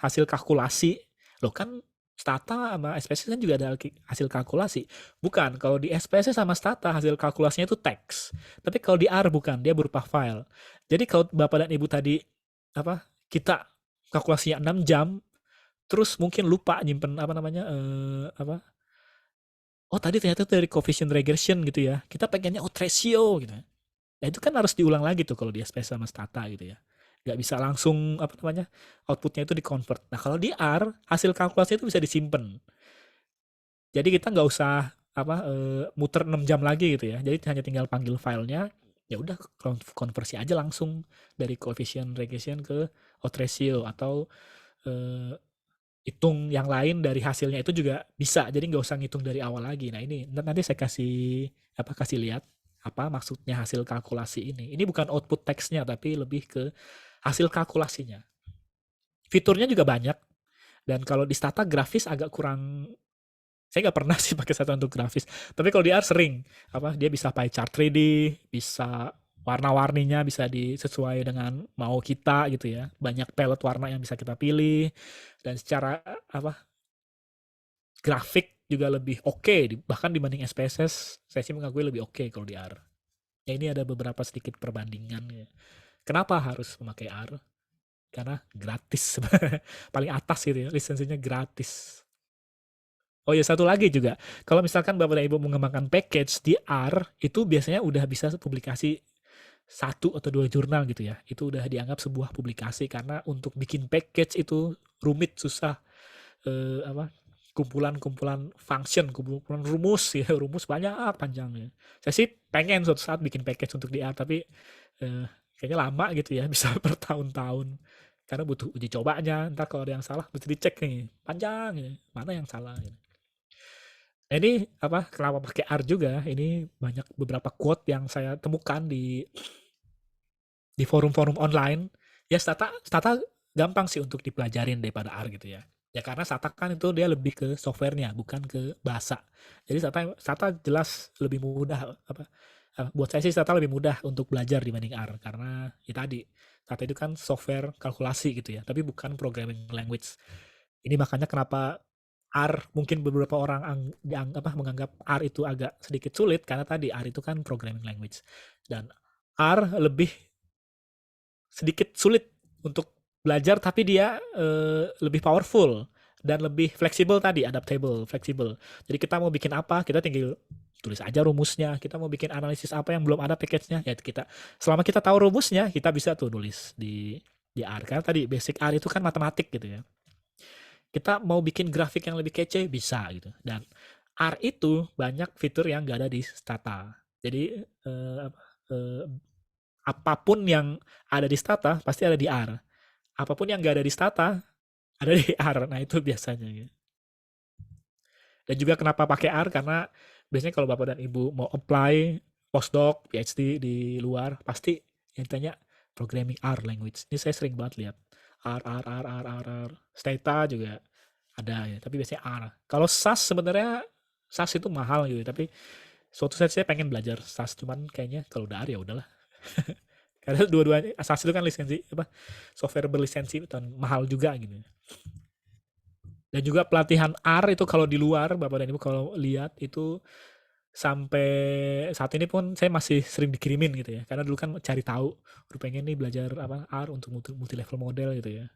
hasil kalkulasi. Loh kan Stata sama SPSS kan juga ada hasil kalkulasi. Bukan, kalau di SPSS sama Stata hasil kalkulasinya itu teks. Tapi kalau di R bukan, dia berupa file. Jadi kalau Bapak dan Ibu tadi kita kalkulasinya 6 jam, terus mungkin lupa nyimpen oh tadi ternyata itu dari coefficient regression gitu ya. Kita pengennya odds ratio gitu. Nah itu kan harus diulang lagi tuh kalau di SPS sama Stata gitu ya. Nggak bisa langsung outputnya itu di-convert. Nah kalau di R, hasil kalkulasi itu bisa disimpan. Jadi kita nggak usah muter 6 jam lagi gitu ya. Jadi hanya tinggal panggil filenya, ya udah konversi aja langsung dari coefficient regression ke odds ratio atau hitung yang lain dari hasilnya itu juga bisa. Jadi nggak usah ngitung dari awal lagi. Nah ini nanti saya kasih lihat apa maksudnya hasil kalkulasi ini. Ini bukan output teksnya tapi lebih ke hasil kalkulasinya. Fiturnya juga banyak. Dan kalau di Stata grafis agak kurang. Saya nggak pernah sih pakai Stata untuk grafis. Tapi kalau di R sering. Dia bisa pie chart 3D, bisa warna-warninya bisa disesuai dengan mau kita gitu ya. Banyak palette warna yang bisa kita pilih. Dan secara grafik juga lebih oke, bahkan dibanding SPSS saya sih mengakui lebih oke kalau di R. Ya ini ada beberapa sedikit perbandingan ya. Kenapa harus memakai R? Karena gratis. Paling atas gitu ya, lisensinya gratis. Oh ya satu lagi juga, kalau misalkan Bapak dan Ibu mengembangkan package di R, itu biasanya udah bisa publikasi 1 atau 2 jurnal gitu ya. Itu udah dianggap sebuah publikasi karena untuk bikin package itu rumit, susah. Kumpulan-kumpulan function, kumpulan rumus ya, rumus banyak panjangnya. Saya sih pengen suatu saat bikin package untuk di R, tapi kayaknya lama gitu ya, bisa bertahun-tahun. Karena butuh uji cobanya, ntar kalau ada yang salah mesti dicek nih, panjang ya, mana yang salah. Gitu. Nah, ini kenapa pakai R juga? Ini banyak beberapa quote yang saya temukan di forum-forum online. Ya Stata gampang sih untuk dipelajarin daripada R gitu ya. Ya karena Stata kan itu dia lebih ke softwarenya, bukan ke bahasa. Jadi Stata jelas lebih mudah buat saya sih Stata lebih mudah untuk belajar dibanding R karena ya tadi Stata itu kan software kalkulasi gitu ya, tapi bukan programming language. Ini makanya kenapa R mungkin beberapa orang menganggap R itu agak sedikit sulit karena tadi R itu kan programming language dan R lebih sedikit sulit untuk belajar tapi dia lebih powerful dan lebih fleksibel tadi, adaptable, fleksibel. Jadi kita mau bikin apa, kita tinggal tulis aja rumusnya. Kita mau bikin analisis apa yang belum ada package-nya, ya selama kita tahu rumusnya, kita bisa tuh nulis di R. Karena tadi basic R itu kan matematik gitu ya. Kita mau bikin grafik yang lebih kece, bisa gitu. Dan R itu banyak fitur yang gak ada di Stata. Jadi apapun yang ada di Stata pasti ada di R. Apapun yang gak ada di Stata ada di R. Nah itu biasanya gitu. Dan juga kenapa pakai R karena biasanya kalau Bapak dan Ibu mau apply postdoc, PhD di luar pasti yang ditanya programming R language. Ini saya sering banget lihat. R. Stata juga ada ya, tapi biasanya R. Kalau SAS sebenarnya SAS itu mahal gitu, tapi suatu saat saya pengen belajar SAS, cuman kayaknya kalau udah R ya udahlah. Karena dua-duanya SAS itu kan lisensi software berlisensi dan mahal juga gitu. Dan juga pelatihan R itu kalau di luar Bapak dan Ibu kalau lihat itu sampai saat ini pun saya masih sering dikirimin gitu ya. Karena dulu kan cari tahu, pengen nih belajar R untuk multi level model gitu ya.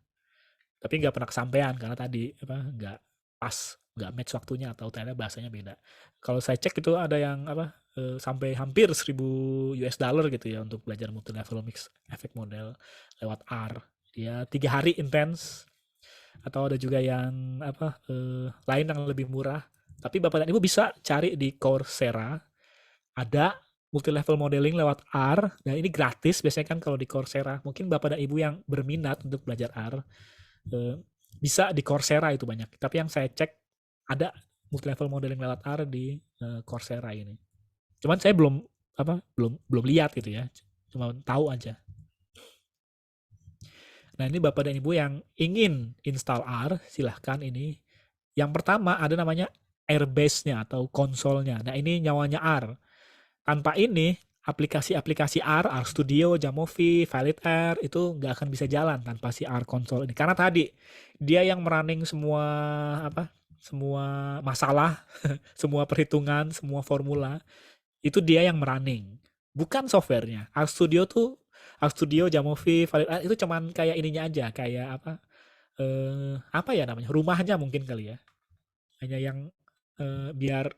Tapi nggak pernah kesampaian karena tadi nggak pas, nggak match waktunya atau ternyata bahasanya beda. Kalau saya cek itu ada yang sampai hampir $1.000 gitu ya untuk belajar multi level mix effect model lewat R. Dia 3 hari intens. Atau ada juga yang lain yang lebih murah. Tapi Bapak dan Ibu bisa cari di Coursera. Ada multi level modeling lewat R dan ini gratis biasanya kan kalau di Coursera. Mungkin Bapak dan Ibu yang berminat untuk belajar R bisa di Coursera itu banyak. Tapi yang saya cek ada multi level modeling lewat R di Coursera ini. Cuman saya belum lihat gitu ya. Cuma tahu aja. Nah ini Bapak dan Ibu yang ingin install R, silahkan ini. Yang pertama ada namanya Airbase-nya atau konsolnya. Nah ini nyawanya R. Tanpa ini, aplikasi-aplikasi R Studio, Jamovi, Violet R, itu nggak akan bisa jalan tanpa si R konsol ini. Karena tadi, dia yang merunning semua masalah, semua perhitungan, semua formula, itu dia yang merunning. Bukan softwarenya. R Studio, Jamovi, Violet R, itu cuman kayak ininya aja, kayak apa ya namanya, rumahnya mungkin kali ya. Hanya yang biar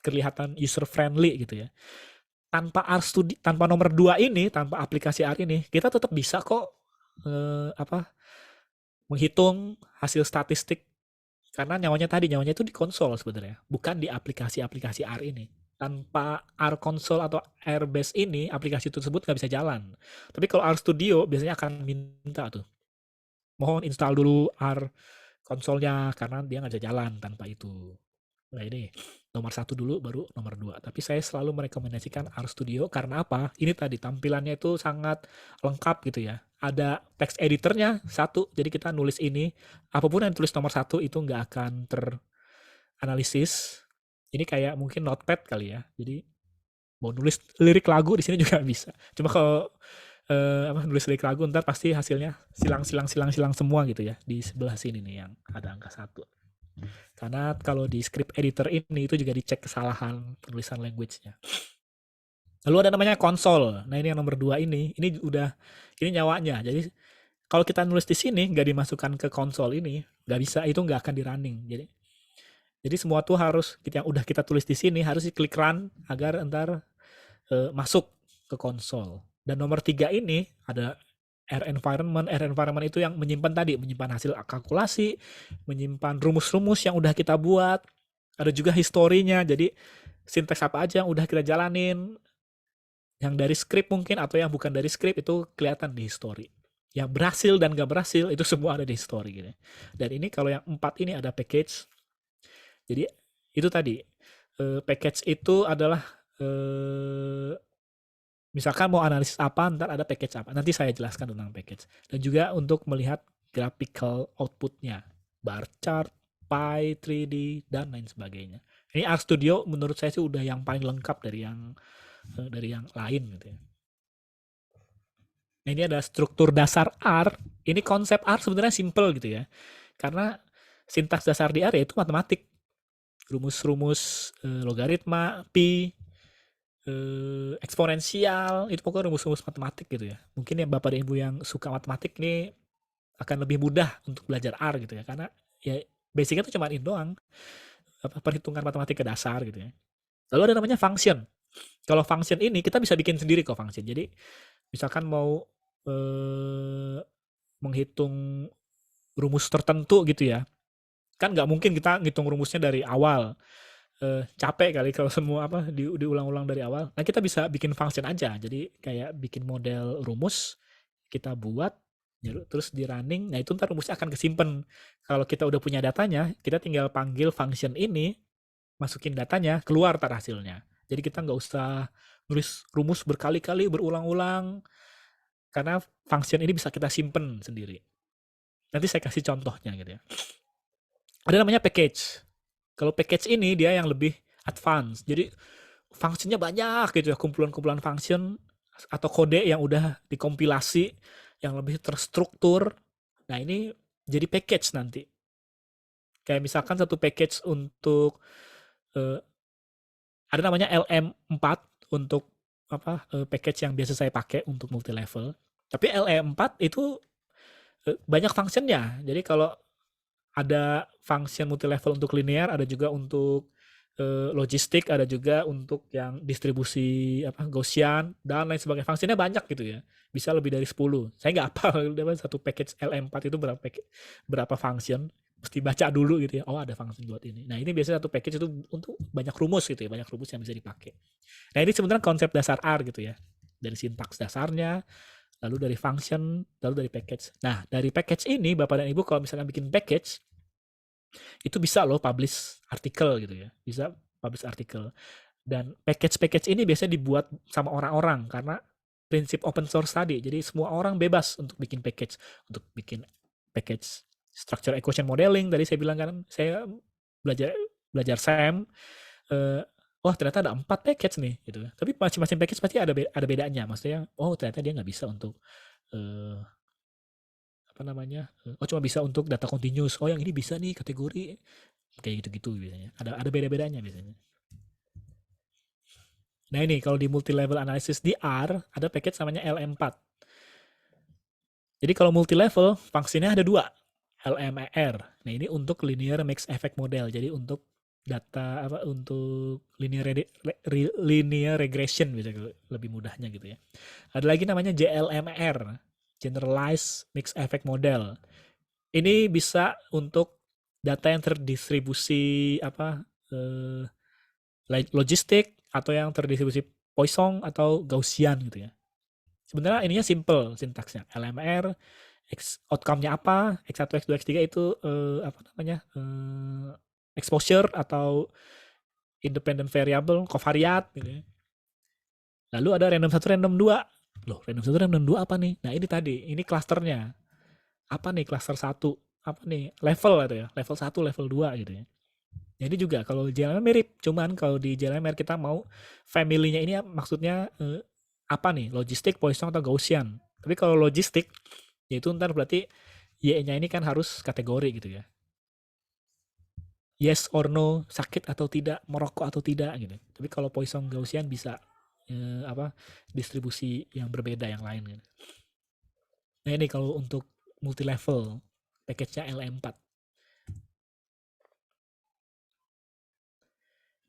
kelihatan user friendly gitu ya. Tanpa nomor 2 ini, tanpa aplikasi R ini, kita tetap bisa kok menghitung hasil statistik. Karena nyawanya itu di konsol sebenarnya, bukan di aplikasi-aplikasi R ini. Tanpa R console atau Airbase ini, aplikasi tersebut nggak bisa jalan. Tapi kalau R Studio biasanya akan minta tuh, mohon install dulu R konsolnya karena dia nggak bisa jalan tanpa itu. Nah ini nomor 1 dulu baru nomor 2. Tapi saya selalu merekomendasikan R Studio karena apa? Ini tadi tampilannya itu sangat lengkap gitu ya. Ada text editornya 1, jadi kita nulis ini, apapun yang tulis nomor 1 itu nggak akan teranalisis. Ini kayak mungkin notepad kali ya. Jadi mau nulis lirik lagu di sini juga bisa. Cuma kalau nulis lirik lagu ntar pasti hasilnya silang semua gitu ya. Di sebelah sini nih yang ada angka 1. Karena kalau di script editor ini itu juga dicek kesalahan penulisan language-nya. Lalu ada namanya konsol. Nah ini yang nomor 2 ini nyawanya. Jadi kalau kita nulis di sini nggak dimasukkan ke konsol ini, nggak bisa, itu nggak akan di running. Jadi semua tuh harus yang udah kita tulis di sini harus diklik run agar ntar masuk ke konsol. Dan nomor 3 ini ada R environment. R environment itu yang menyimpan hasil kalkulasi, menyimpan rumus-rumus yang udah kita buat. Ada juga historinya, jadi sinteks apa aja yang udah kita jalanin, yang dari script mungkin atau yang bukan dari script itu kelihatan di history. Yang berhasil dan gak berhasil itu semua ada di history gitu. Dan ini kalau yang 4 ini ada package. Jadi itu tadi package itu adalah misalkan mau analisis apa, ntar ada package apa. Nanti saya jelaskan tentang package. Dan juga untuk melihat graphical outputnya, bar chart, pie, 3D, dan lain sebagainya. Ini RStudio menurut saya sih udah yang paling lengkap dari yang lain gitu ya. Nah, ini ada struktur dasar R. Ini konsep R sebenarnya simple gitu ya. Karena sintaks dasar di R yaitu matematik. Rumus-rumus logaritma, pi, eksponensial, itu pokoknya rumus-rumus matematik gitu ya. Mungkin ya Bapak dan Ibu yang suka matematik nih akan lebih mudah untuk belajar R gitu ya. Karena ya basicnya tuh cuma ini doang. Perhitungan matematika dasar gitu ya. Lalu ada namanya function. Kalau function ini kita bisa bikin sendiri kok function. Jadi misalkan mau menghitung rumus tertentu gitu ya. Kan nggak mungkin kita ngitung rumusnya dari awal. Capek kali kalau semua diulang-ulang dari awal. Nah, kita bisa bikin function aja. Jadi kayak bikin model rumus, kita buat, terus di running. Nah, itu ntar rumusnya akan kesimpan. Kalau kita udah punya datanya, kita tinggal panggil function ini, masukin datanya, keluar tar hasilnya. Jadi kita nggak usah nulis rumus berkali-kali, berulang-ulang, karena function ini bisa kita simpen sendiri. Nanti saya kasih contohnya gitu ya. Ada namanya package. Kalau package ini dia yang lebih advance. Jadi fungsinya banyak gitu ya, kumpulan-kumpulan function atau kode yang udah dikompilasi yang lebih terstruktur. Nah, ini jadi package nanti. Kayak misalkan satu package untuk ada namanya LM4 untuk package yang biasa saya pakai untuk multi level. Tapi LM4 itu banyak functionnya. Jadi kalau ada function multi level untuk linear, ada juga untuk logistik, ada juga untuk yang distribusi Gaussian dan lain sebagainya. Fungsinya banyak gitu ya. Bisa lebih dari 10. Saya nggak hafal satu package LM4 itu berapa function. Mesti baca dulu gitu ya. Oh, ada function buat ini. Nah, ini biasanya satu package itu untuk banyak rumus gitu ya, banyak rumus yang bisa dipakai. Nah, ini sebenarnya konsep dasar R gitu ya. Dari sintaks dasarnya, lalu dari function, lalu dari package. Nah, dari package ini Bapak dan Ibu kalau misalnya bikin package, itu bisa loh publish artikel gitu ya. Bisa publish artikel. Dan package-package ini biasanya dibuat sama orang-orang karena prinsip open source tadi. Jadi semua orang bebas untuk bikin package. Untuk bikin package structure equation modeling. Tadi saya bilang kan, saya belajar SAM. Wah, ternyata ada 4 package nih gitu. Tapi masing-masing package pasti ada bedanya. Maksudnya, oh ternyata dia nggak bisa untuk cuma bisa untuk data continuous. Oh, yang ini bisa nih kategori kayak gitu-gitu biasanya. Ada beda-bedanya biasanya. Nah, ini kalau di multi level analysis di R ada package namanya LM4. Jadi kalau multi level fungsinya ada 2, LMER. Nah, ini untuk linear mixed effect model. Jadi untuk data untuk linear regression bisa lebih mudahnya gitu ya. Ada lagi namanya JLMR, generalized mixed effect model. Ini bisa untuk data yang terdistribusi logistik atau yang terdistribusi Poisson atau Gaussian gitu ya. Sebenarnya ininya simple sintaksnya. LMR, outcome-nya apa, X1, X2, X3 itu exposure atau independent variable, covariat gitu ya. Lalu ada random 1, random 2. Loh, random 1, random 2 apa nih? Nah, ini tadi, ini klasternya. Apa nih klaster 1? Apa nih? Level atau ya? Level 1, level 2 gitu ya. Jadi juga kalau JLMR mirip, cuman kalau di JLMR kita mau family-nya ini maksudnya apa nih? Logistik, Poisson atau Gaussian. Tapi kalau logistik, yaitu ntar berarti Y-nya ini kan harus kategori gitu ya. Yes or no, sakit atau tidak, merokok atau tidak gitu. Tapi kalau Poisson Gaussian bisa distribusi yang berbeda yang lain gitu. Nah, ini kalau untuk multi level package-nya LM4.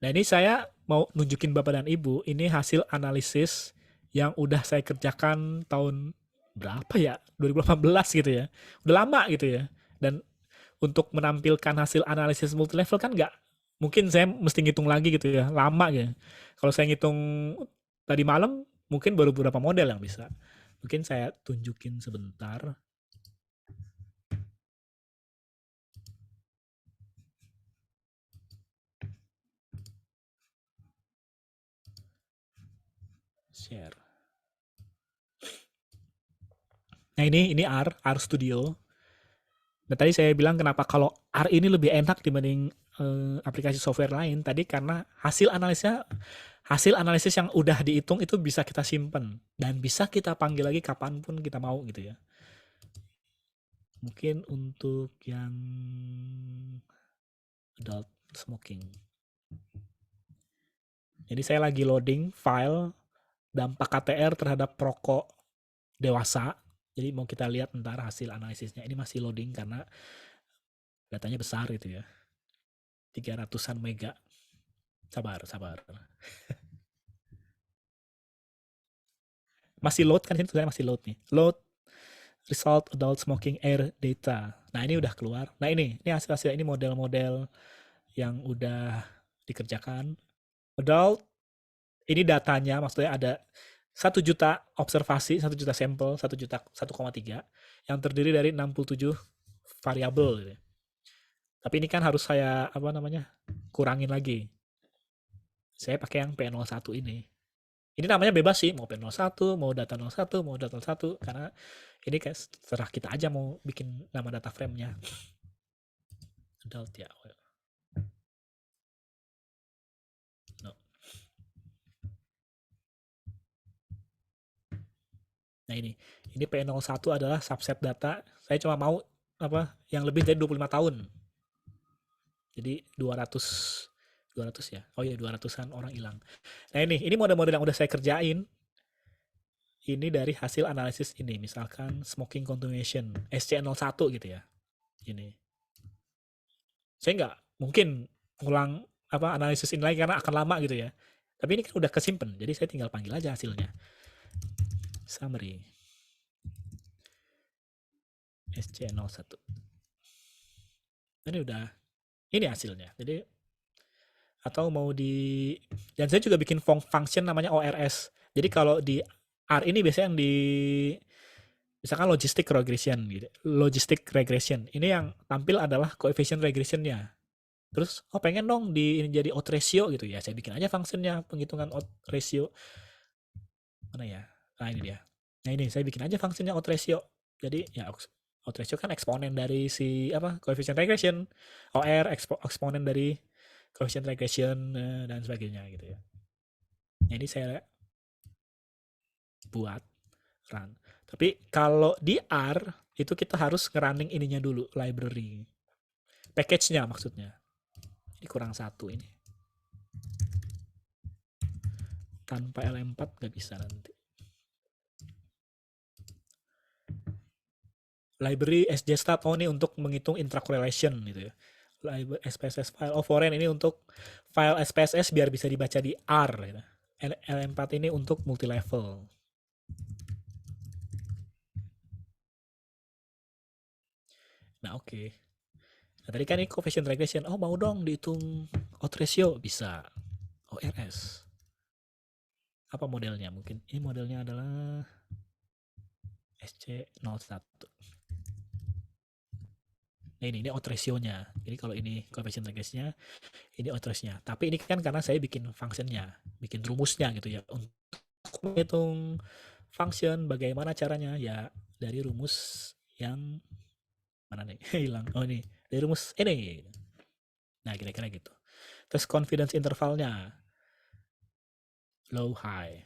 Nah, ini saya mau nunjukin Bapak dan Ibu, ini hasil analisis yang udah saya kerjakan tahun berapa ya? 2018 gitu ya. Udah lama gitu ya. Dan untuk menampilkan hasil analisis multi level kan nggak mungkin saya mesti ngitung lagi gitu ya. Lama ya. Kalau saya ngitung tadi malam mungkin baru beberapa model yang bisa. Mungkin saya tunjukin sebentar. Share. Nah ini R Studio. Nah tadi saya bilang kenapa kalau R ini lebih enak dibanding aplikasi software lain tadi karena hasil analisis yang udah dihitung itu bisa kita simpen dan bisa kita panggil lagi kapanpun kita mau gitu ya. Mungkin untuk yang adult smoking. Jadi saya lagi loading file dampak KTR terhadap perokok dewasa. Jadi mau kita lihat ntar hasil analisisnya. Ini masih loading karena datanya besar itu ya. 300-an mega. Sabar. Masih load kan, ini tulisannya masih load nih. Load result adult smoking air data. Nah ini udah keluar. Nah ini hasil-hasil, ini model-model yang udah dikerjakan. Adult, ini datanya maksudnya ada 1 juta observasi, 1 juta sampel, 1,3 yang terdiri dari 67 variabel gitu. Tapi ini kan harus saya kurangin lagi. Saya pakai yang P01 ini. Ini namanya bebas sih, mau P01, mau data 01, mau data 1 karena ini kayak terserah kita aja mau bikin nama data frame-nya. Adult ya. No. Nah ini P01 adalah subset data. Saya cuma mau yang lebih dari 25 tahun. Jadi 200 ya. Oh iya 200-an orang hilang. Nah ini model-model yang udah saya kerjain. Ini dari hasil analisis ini, misalkan smoking continuation SC01 gitu ya. Ini. Saya nggak mungkin ulang analisis ini lagi karena akan lama gitu ya. Tapi ini kan udah kesimpan, jadi saya tinggal panggil aja hasilnya. Summary. SC01. Ini hasilnya. Jadi atau mau dan saya juga bikin function namanya ORS. Jadi kalau di R ini biasanya yang misalkan logistic regression gitu. Logistic regression. Ini yang tampil adalah coefficient regressionnya. Terus pengen dong jadi odds ratio gitu ya. Saya bikin aja functionnya penghitungan odds ratio. Mana ya? Nah ini dia. Nah ini saya bikin aja functionnya odds ratio. Jadi ya odds ratio kan eksponen dari si coefficient regression. OR eksponen dari coefficient regression dan sebagainya gitu ya. Nah ini saya buat run. Tapi kalau di R itu kita harus ngerunning ininya dulu, library. Package-nya maksudnya. Ini kurang 1 ini. Tanpa LM4 nggak bisa nanti. Library SJStat, ini untuk menghitung intracorrelation gitu ya. Library SPSS file foreign ini untuk file SPSS biar bisa dibaca di R gitu. LM4 ini untuk multi level. Nah oke. Nah tadi kan ini coefficient regression. Mau dong dihitung odds ratio, bisa. ORS. Apa modelnya mungkin? Ini modelnya adalah SC01. Nah ini odds ratio-nya. Jadi kalau ini coefficient regression-nya, ini odds ratio-nya. Tapi ini kan karena saya bikin function-nya, bikin rumusnya gitu ya. Untuk menghitung function, bagaimana caranya? Ya dari rumus yang mana nih? Hilang. Ini dari rumus ini. Nah kira-kira gitu. Terus confidence intervalnya low high.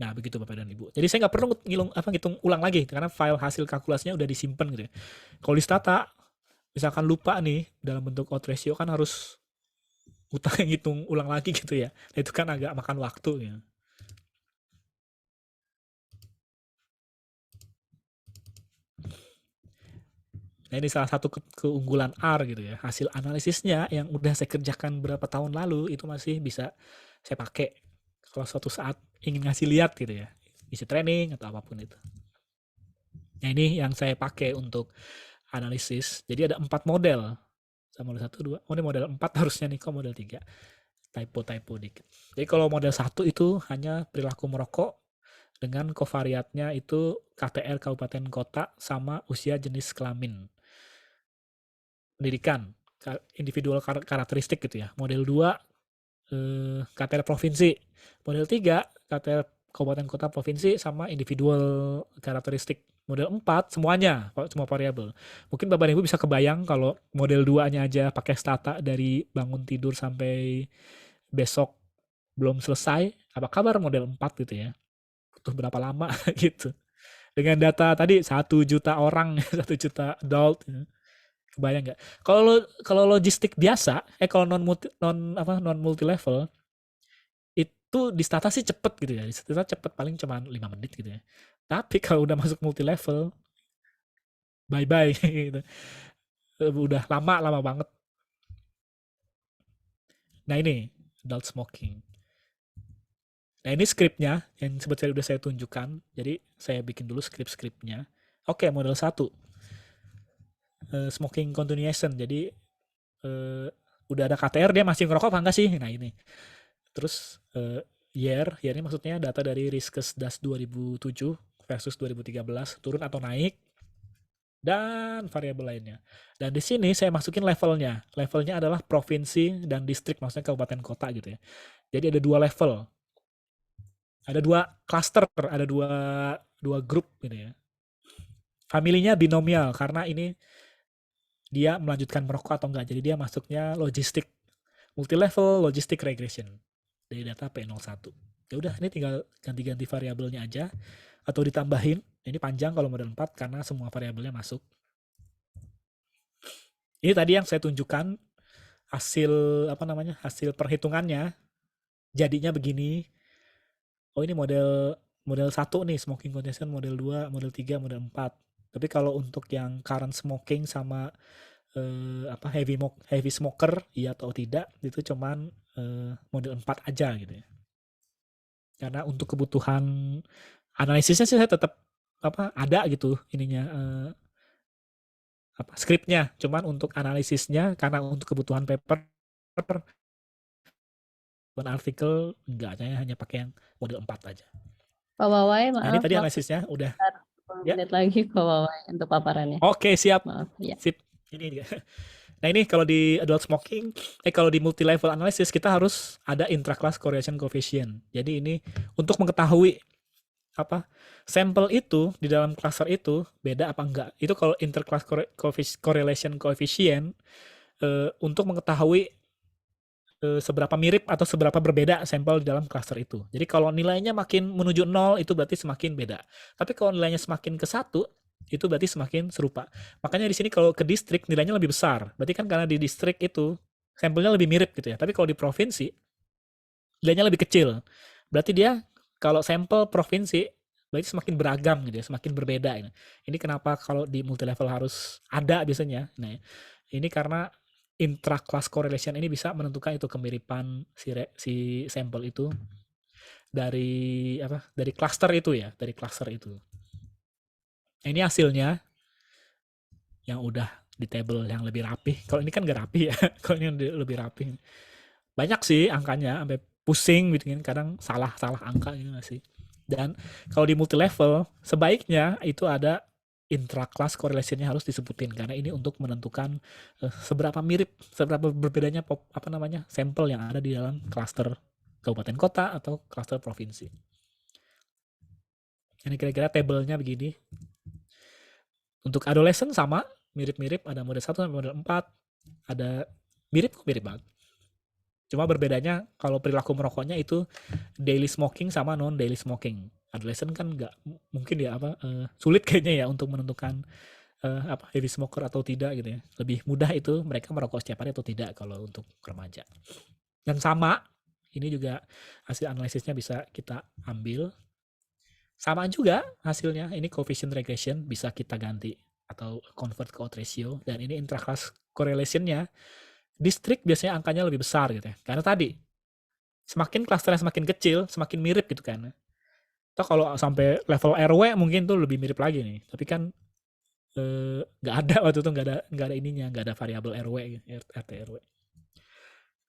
Nah begitu Bapak dan Ibu. Jadi saya nggak perlu ngitung ulang lagi karena file hasil kalkulasinya udah disimpan gitu ya. Kalau di Stata misalkan lupa nih dalam bentuk odds ratio kan harus ngitung ulang lagi gitu ya. Nah, itu kan agak makan waktu ya. Nah ini salah satu keunggulan R gitu ya. Hasil analisisnya yang udah saya kerjakan berapa tahun lalu itu masih bisa saya pakai kalau suatu saat ingin ngasih lihat gitu ya. Isi training atau apapun itu. Nah ini yang saya pakai untuk analisis. Jadi ada 4 model. Sama model 1, 2. Ini model 4 harusnya nih, kok model 3. Typo dikit. Jadi kalau model 1 itu hanya perilaku merokok dengan covariatnya itu KTR kabupaten kota sama usia jenis kelamin. Pendidikan, individual karakteristik gitu ya. Model 2 KTR provinsi. Model 3 KTR kabupaten kota provinsi sama individual karakteristik. Model 4 semuanya, semua variabel. Mungkin Bapak Ibu bisa kebayang kalau model 2-nya aja pakai stata dari bangun tidur sampai besok belum selesai, apa kabar model 4 gitu ya. Butuh berapa lama gitu. Dengan data tadi 1 juta orang, 1 juta adult. Kebayang nggak? Kalau logistik biasa, kalau non multi level itu di stata sih cepet gitu ya. Di stata cepet paling cuma 5 menit gitu ya. Tapi kalau udah masuk multi level, bye bye gitu. Udah lama banget. Nah ini adult smoking. Nah ini skripnya yang sebetulnya udah saya tunjukkan. Jadi saya bikin dulu skripnya. Oke, model 1 smoking continuation. Jadi udah ada KTR dia masih ngerokok apa enggak sih? Nah ini. Terus year ini maksudnya data dari Riskesdas 2007 versus 2013 turun atau naik dan variabel lainnya. Dan di sini saya masukin levelnya. Levelnya adalah provinsi dan distrik, maksudnya kabupaten kota gitu ya. Jadi ada 2 level. Ada 2 cluster, ada dua grup gitu ya. Familinya binomial karena ini dia melanjutkan merokok atau enggak. Jadi dia masuknya logistik multi level logistic regression dari data P01. Ya udah, ini tinggal ganti-ganti variabelnya aja atau ditambahin. Ini panjang kalau model 4 karena semua variabelnya masuk. Ini tadi yang saya tunjukkan hasil hasil perhitungannya. Jadinya begini. Oh, ini model 1 nih, smoking condition, model 2, model 3, model 4. Tapi kalau untuk yang current smoking sama heavy smoker iya atau tidak itu cuman model 4 aja gitu ya. Karena untuk kebutuhan analisisnya sih saya tetap ada gitu ininya skripnya, cuman untuk analisisnya karena untuk kebutuhan paper dan artikel enggak, saya hanya pakai yang model 4 aja. Pak Wawai, Nah ini maaf tadi waktu analisisnya udah sekitar 10 ya. menit lagi Pak Wawai untuk paparannya. Oke, siap. Maaf, ya. Sip. Ini dia. Nah ini kalau di adult smoking, kalau di multi level analysis kita harus ada intra-class correlation coefficient. Jadi ini untuk mengetahui sampel itu di dalam cluster itu beda apa enggak. Itu kalau inter-class correlation coefficient untuk mengetahui seberapa mirip atau seberapa berbeda sampel di dalam cluster itu. Jadi kalau nilainya makin menuju 0 itu berarti semakin beda. Tapi kalau nilainya semakin ke 1 itu berarti semakin serupa. Makanya di sini kalau ke distrik nilainya lebih besar. Berarti kan karena di distrik itu sampelnya lebih mirip gitu ya. Tapi kalau di provinsi nilainya lebih kecil. Berarti dia kalau sampel provinsi berarti semakin beragam gitu ya, semakin berbeda. Ini kenapa kalau di multi level harus ada biasanya. Nah, ini karena intra-class correlation ini bisa menentukan itu kemiripan si sampel itu dari cluster itu ya, dari cluster itu. Nah, ini hasilnya yang udah di table yang lebih rapi. Kalau ini kan gak rapi ya, kalau ini lebih rapi. Banyak sih angkanya, sampai pusing gitu kan, kadang salah angka gitu gak sih. Dan kalau di multi level sebaiknya itu ada intra-class correlation-nya harus disebutin karena ini untuk menentukan seberapa mirip, seberapa berbedanya sampel yang ada di dalam cluster kabupaten kota atau cluster provinsi. Ini kira-kira tabelnya begini. Untuk adolescent sama, mirip-mirip, ada model 1 sampai model 4. Ada mirip banget. Cuma berbedanya kalau perilaku merokoknya itu daily smoking sama non daily smoking. Adolescent kan nggak mungkin ya sulit kayaknya ya untuk menentukan heavy smoker atau tidak gitu ya. Lebih mudah itu mereka merokok setiap hari atau tidak kalau untuk remaja. Dan sama, ini juga hasil analisisnya bisa kita ambil. Sama juga hasilnya, ini coefficient regression bisa kita ganti atau convert ke odds ratio, dan ini intra-class correlation-nya distrik biasanya angkanya lebih besar gitu ya. Karena tadi semakin klasternya semakin kecil, semakin mirip gitu kan. Atau kalau sampai level RW mungkin tuh lebih mirip lagi nih. Tapi kan nggak ada waktu itu, nggak ada ininya, nggak ada variabel RW, RT RW.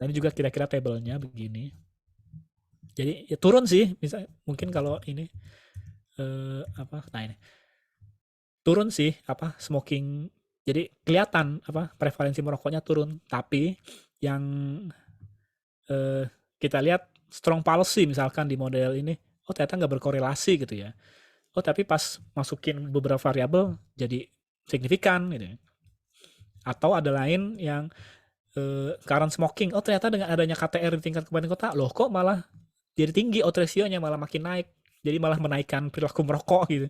Dan ini juga kira-kira tabelnya begini. Jadi ya turun sih, misalnya mungkin kalau ini nah ini turun sih smoking. Jadi kelihatan prevalensi merokoknya turun, tapi yang kita lihat strong policy misalkan di model ini, oh ternyata nggak berkorelasi gitu ya. Oh tapi pas masukin beberapa variabel jadi signifikan gitu ya. Atau ada lain yang current smoking, oh ternyata dengan adanya KTR di tingkat kabupaten kota, loh kok malah jadi tinggi out ratio-nya, malah makin naik. Jadi malah menaikkan perilaku merokok gitu.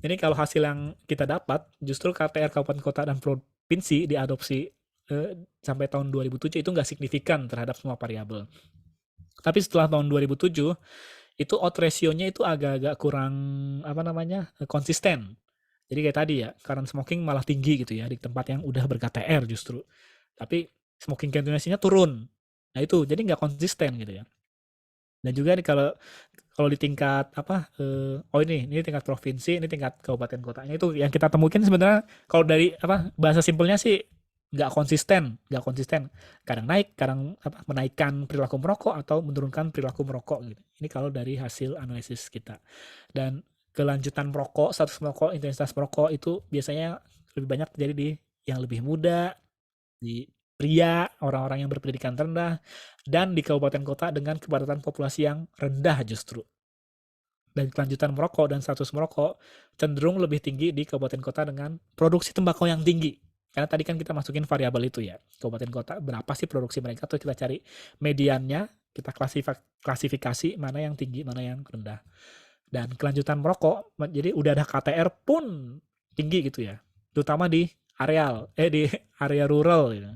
Jadi kalau hasil yang kita dapat, justru KTR kabupaten kota dan provinsi diadopsi sampai tahun 2007 itu nggak signifikan terhadap semua variabel. Tapi setelah tahun 2007, itu out ratio-nya itu agak-agak kurang konsisten. Jadi kayak tadi ya, current smoking malah tinggi gitu ya di tempat yang udah ber-KTR justru. Tapi smoking continuation-nya turun. Nah itu jadi nggak konsisten gitu ya. Dan juga nih kalau kalau di tingkat oh ini tingkat provinsi, ini tingkat kabupaten kotanya itu yang kita temukan sebenarnya kalau dari bahasa simpelnya sih nggak konsisten. Kadang naik, kadang menaikkan perilaku merokok atau menurunkan perilaku merokok gitu. Ini kalau dari hasil analisis kita. Dan kelanjutan merokok, status merokok, intensitas merokok itu biasanya lebih banyak terjadi di yang lebih muda, di pria, orang-orang yang berpendidikan rendah, dan di kabupaten kota dengan kepadatan populasi yang rendah justru. Dan kelanjutan merokok dan status merokok cenderung lebih tinggi di kabupaten kota dengan produksi tembakau yang tinggi. Karena tadi kan kita masukin variabel itu ya. Kabupaten kota berapa sih produksi mereka, terus kita cari mediannya, kita klasifikasi mana yang tinggi, mana yang rendah. Dan kelanjutan merokok, jadi udah ada KTR pun tinggi gitu ya. Terutama di di area rural gitu.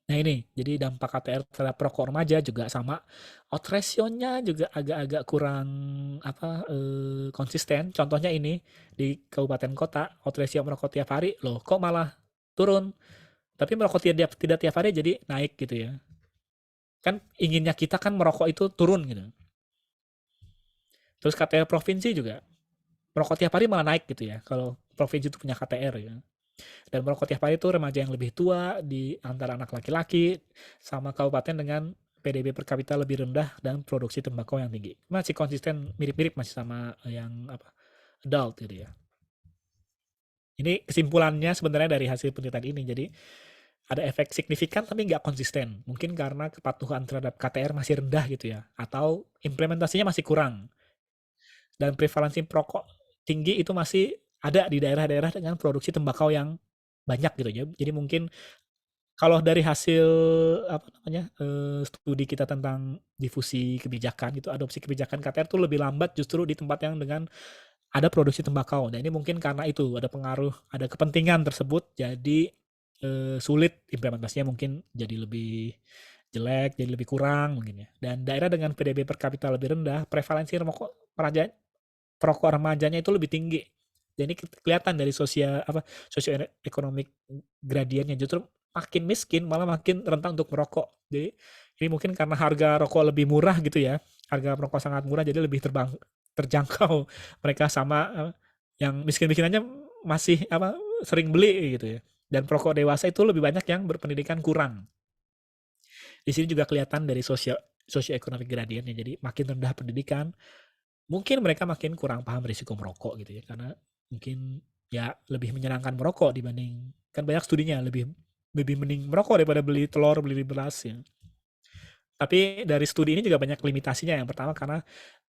Nah ini, jadi dampak KTR terhadap perokok remaja juga sama, out ratio-nya juga agak-agak kurang konsisten. Contohnya ini, di kabupaten kota, out ratio merokok tiap hari, loh kok malah turun. Tapi merokok tidak tiap hari jadi naik gitu ya. Kan inginnya kita kan merokok itu turun gitu. Terus KTR provinsi juga, merokok tiap hari malah naik gitu ya, kalau provinsi itu punya KTR ya. Dan merokok tiap hari itu remaja yang lebih tua di antara anak laki-laki sama kabupaten dengan PDB per kapita lebih rendah dan produksi tembakau yang tinggi. Masih konsisten mirip-mirip masih sama yang adult gitu ya. Ini kesimpulannya sebenarnya dari hasil penelitian ini. Jadi ada efek signifikan tapi nggak konsisten. Mungkin karena kepatuhan terhadap KTR masih rendah gitu ya. Atau implementasinya masih kurang. Dan prevalensi perokok tinggi itu masih ada di daerah-daerah dengan produksi tembakau yang banyak gitu ya. Jadi mungkin kalau dari hasil studi kita tentang difusi kebijakan itu, adopsi kebijakan KTR itu lebih lambat justru di tempat yang dengan ada produksi tembakau. Nah ini mungkin karena itu ada pengaruh, ada kepentingan tersebut, jadi sulit implementasinya, mungkin jadi lebih jelek, jadi lebih kurang mungkin ya. Dan daerah dengan PDB per kapita lebih rendah, prevalensi perokok remajanya itu lebih tinggi. Jadi kelihatan dari sosioekonomik gradiennya, justru makin miskin malah makin rentan untuk merokok. Jadi ini mungkin karena harga rokok lebih murah gitu ya. Harga rokok sangat murah jadi lebih terjangkau mereka sama yang miskin-miskinannya masih sering beli gitu ya. Dan perokok dewasa itu lebih banyak yang berpendidikan kurang. Di sini juga kelihatan dari sosioekonomik gradiennya. Jadi makin rendah pendidikan, mungkin mereka makin kurang paham risiko merokok gitu ya, karena mungkin ya lebih menyenangkan merokok dibanding, kan banyak studinya lebih lebih mending merokok daripada beli telur, beli beras ya. Tapi dari studi ini juga banyak limitasinya. Yang pertama karena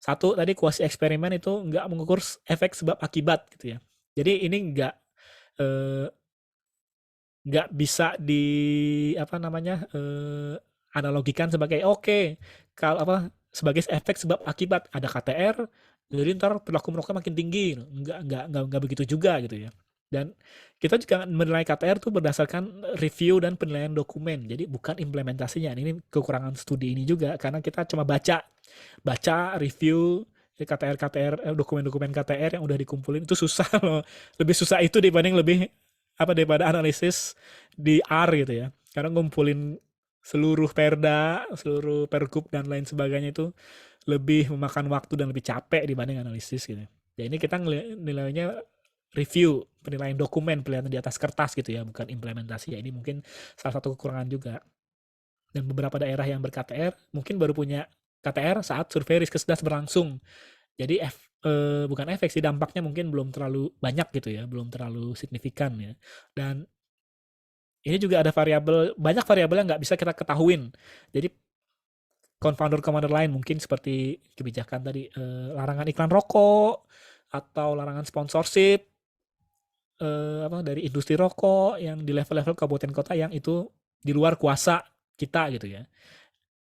satu tadi kuasi eksperimen itu nggak mengukur efek sebab akibat gitu ya. Jadi ini nggak bisa di analogikan sebagai oke, kalau sebagai efek sebab akibat ada KTR, jadi ntar perilaku merokok makin tinggi. Nggak begitu juga gitu ya. Dan kita juga menilai KTR tuh berdasarkan review dan penilaian dokumen, jadi bukan implementasinya. Ini kekurangan studi ini juga karena kita cuma baca review KTR, dokumen-dokumen KTR yang udah dikumpulin itu susah loh. Lebih susah itu daripada analisis di R gitu ya. Karena ngumpulin seluruh perda, seluruh pergub dan lain sebagainya itu lebih memakan waktu dan lebih capek dibanding analisis gitu. Ya ini kita nilainya review, penilaian dokumen, penilaian di atas kertas gitu ya, bukan implementasi. Ya ini mungkin salah satu kekurangan juga. Dan beberapa daerah yang ber-KTR mungkin baru punya KTR saat survei Riskesdas berlangsung. Jadi bukan efek sih, dampaknya mungkin belum terlalu banyak gitu ya, belum terlalu signifikan ya. Dan ini juga ada banyak variabel yang nggak bisa kita ketahuin. Jadi confounder lain mungkin seperti kebijakan tadi, larangan iklan rokok atau larangan sponsorship dari industri rokok yang di level-level kabupaten kota yang itu di luar kuasa kita gitu ya.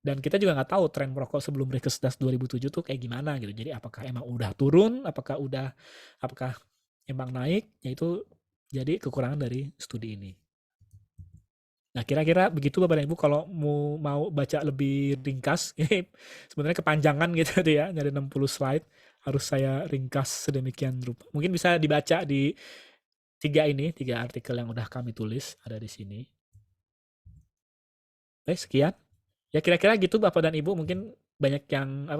Dan kita juga nggak tahu tren merokok sebelum Rekesdas 2007 tuh kayak gimana gitu. Jadi apakah emang udah turun, apakah emang naik, yaitu jadi kekurangan dari studi ini. Nah, kira-kira begitu Bapak dan Ibu kalau mau baca lebih ringkas, ini sebenarnya kepanjangan gitu tuh ya, dari 60 slide, harus saya ringkas sedemikian rupa. Mungkin bisa dibaca di tiga artikel yang udah kami tulis, ada di sini. Sekian. Ya kira-kira gitu Bapak dan Ibu, mungkin banyak yang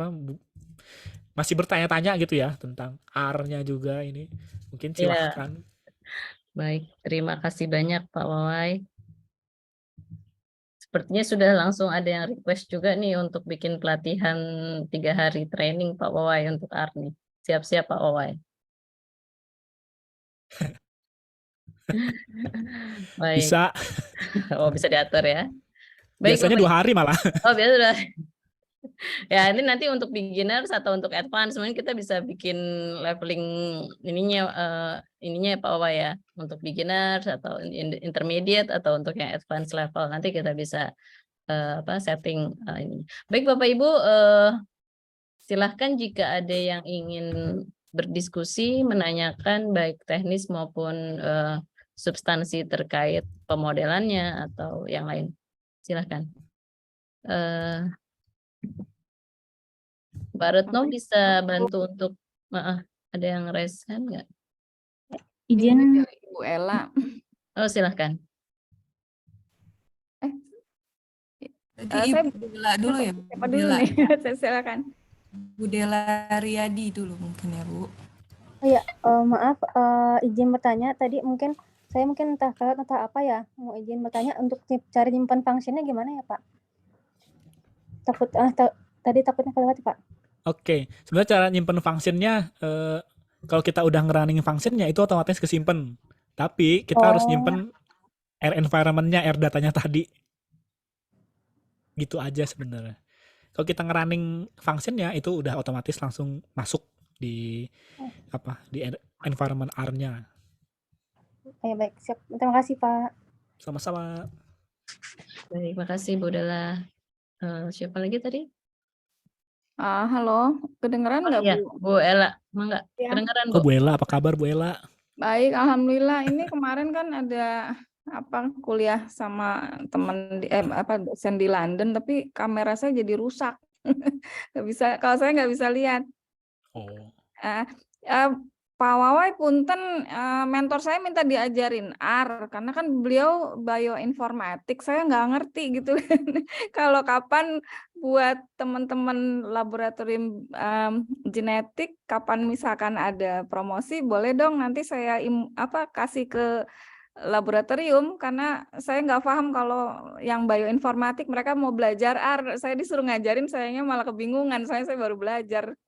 masih bertanya-tanya gitu ya tentang R-nya juga ini. Mungkin Ya, silahkan. baik. Terima kasih banyak Pak Wawai. Sepertinya sudah langsung ada yang request juga nih untuk bikin pelatihan 3 hari training Pak Wawai untuk R nih. Siap-siap Pak Wawai. Baik. Bisa. Oh, bisa diatur ya. Baik Biasanya Bapak. 2 hari malah. Oh, biasa sudah. Ya, ini nanti untuk beginners atau untuk advance, mungkin kita bisa bikin leveling ininya ya Pak Wawa ya, untuk beginners atau intermediate atau untuk yang advance level. Nanti kita bisa setting ini. Baik Bapak Ibu, silahkan jika ada yang ingin berdiskusi, menanyakan baik teknis maupun substansi terkait pemodelannya atau yang lain. Silahkan. Mbak Retno bisa bantu untuk ada yang raise hand nggak? Izin Bu Ella. Oh, silahkan. Saya Bu Dela dulu ya. Siapa dulu nih? Silakan. Bu Dela Riyadi dulu mungkin ya Bu. Oh ya, maaf, izin bertanya tadi mungkin saya entah kelewat atau apa ya, mau izin bertanya untuk cari nyimpan fungsinya gimana ya Pak? Tadi takutnya kelewat Pak. Oke, sebenarnya cara nyimpen functionnya, kalau kita udah ngerunning functionnya itu otomatis kesimpan. Tapi kita harus nyimpen R environment-nya, R datanya tadi. Gitu aja sebenarnya. Kalau kita ngerunning functionnya itu udah otomatis langsung masuk di di environment R-nya. Ya baik, siap. Terima kasih Pak. Sama-sama. Baik, makasih Bu Dela. Siapa lagi tadi? Halo, kedengeran nggak iya, Bu? Bu Ella, nggak Ya. kedengeran Oh, Bu? Bu Ella, apa kabar Bu Ella? Baik, alhamdulillah. Ini kemarin kan ada kuliah sama teman dosen di London, tapi kamera saya jadi rusak. Nggak bisa, kalau saya nggak bisa lihat. Oh. Pak Wawai punten, mentor saya minta diajarin R, karena kan beliau bioinformatik, saya nggak ngerti gitu. Kalau kapan buat teman-teman laboratorium genetik, kapan misalkan ada promosi, boleh dong nanti saya kasih ke laboratorium, karena saya nggak paham kalau yang bioinformatik mereka mau belajar R, saya disuruh ngajarin, sayangnya malah kebingungan, saya baru belajar.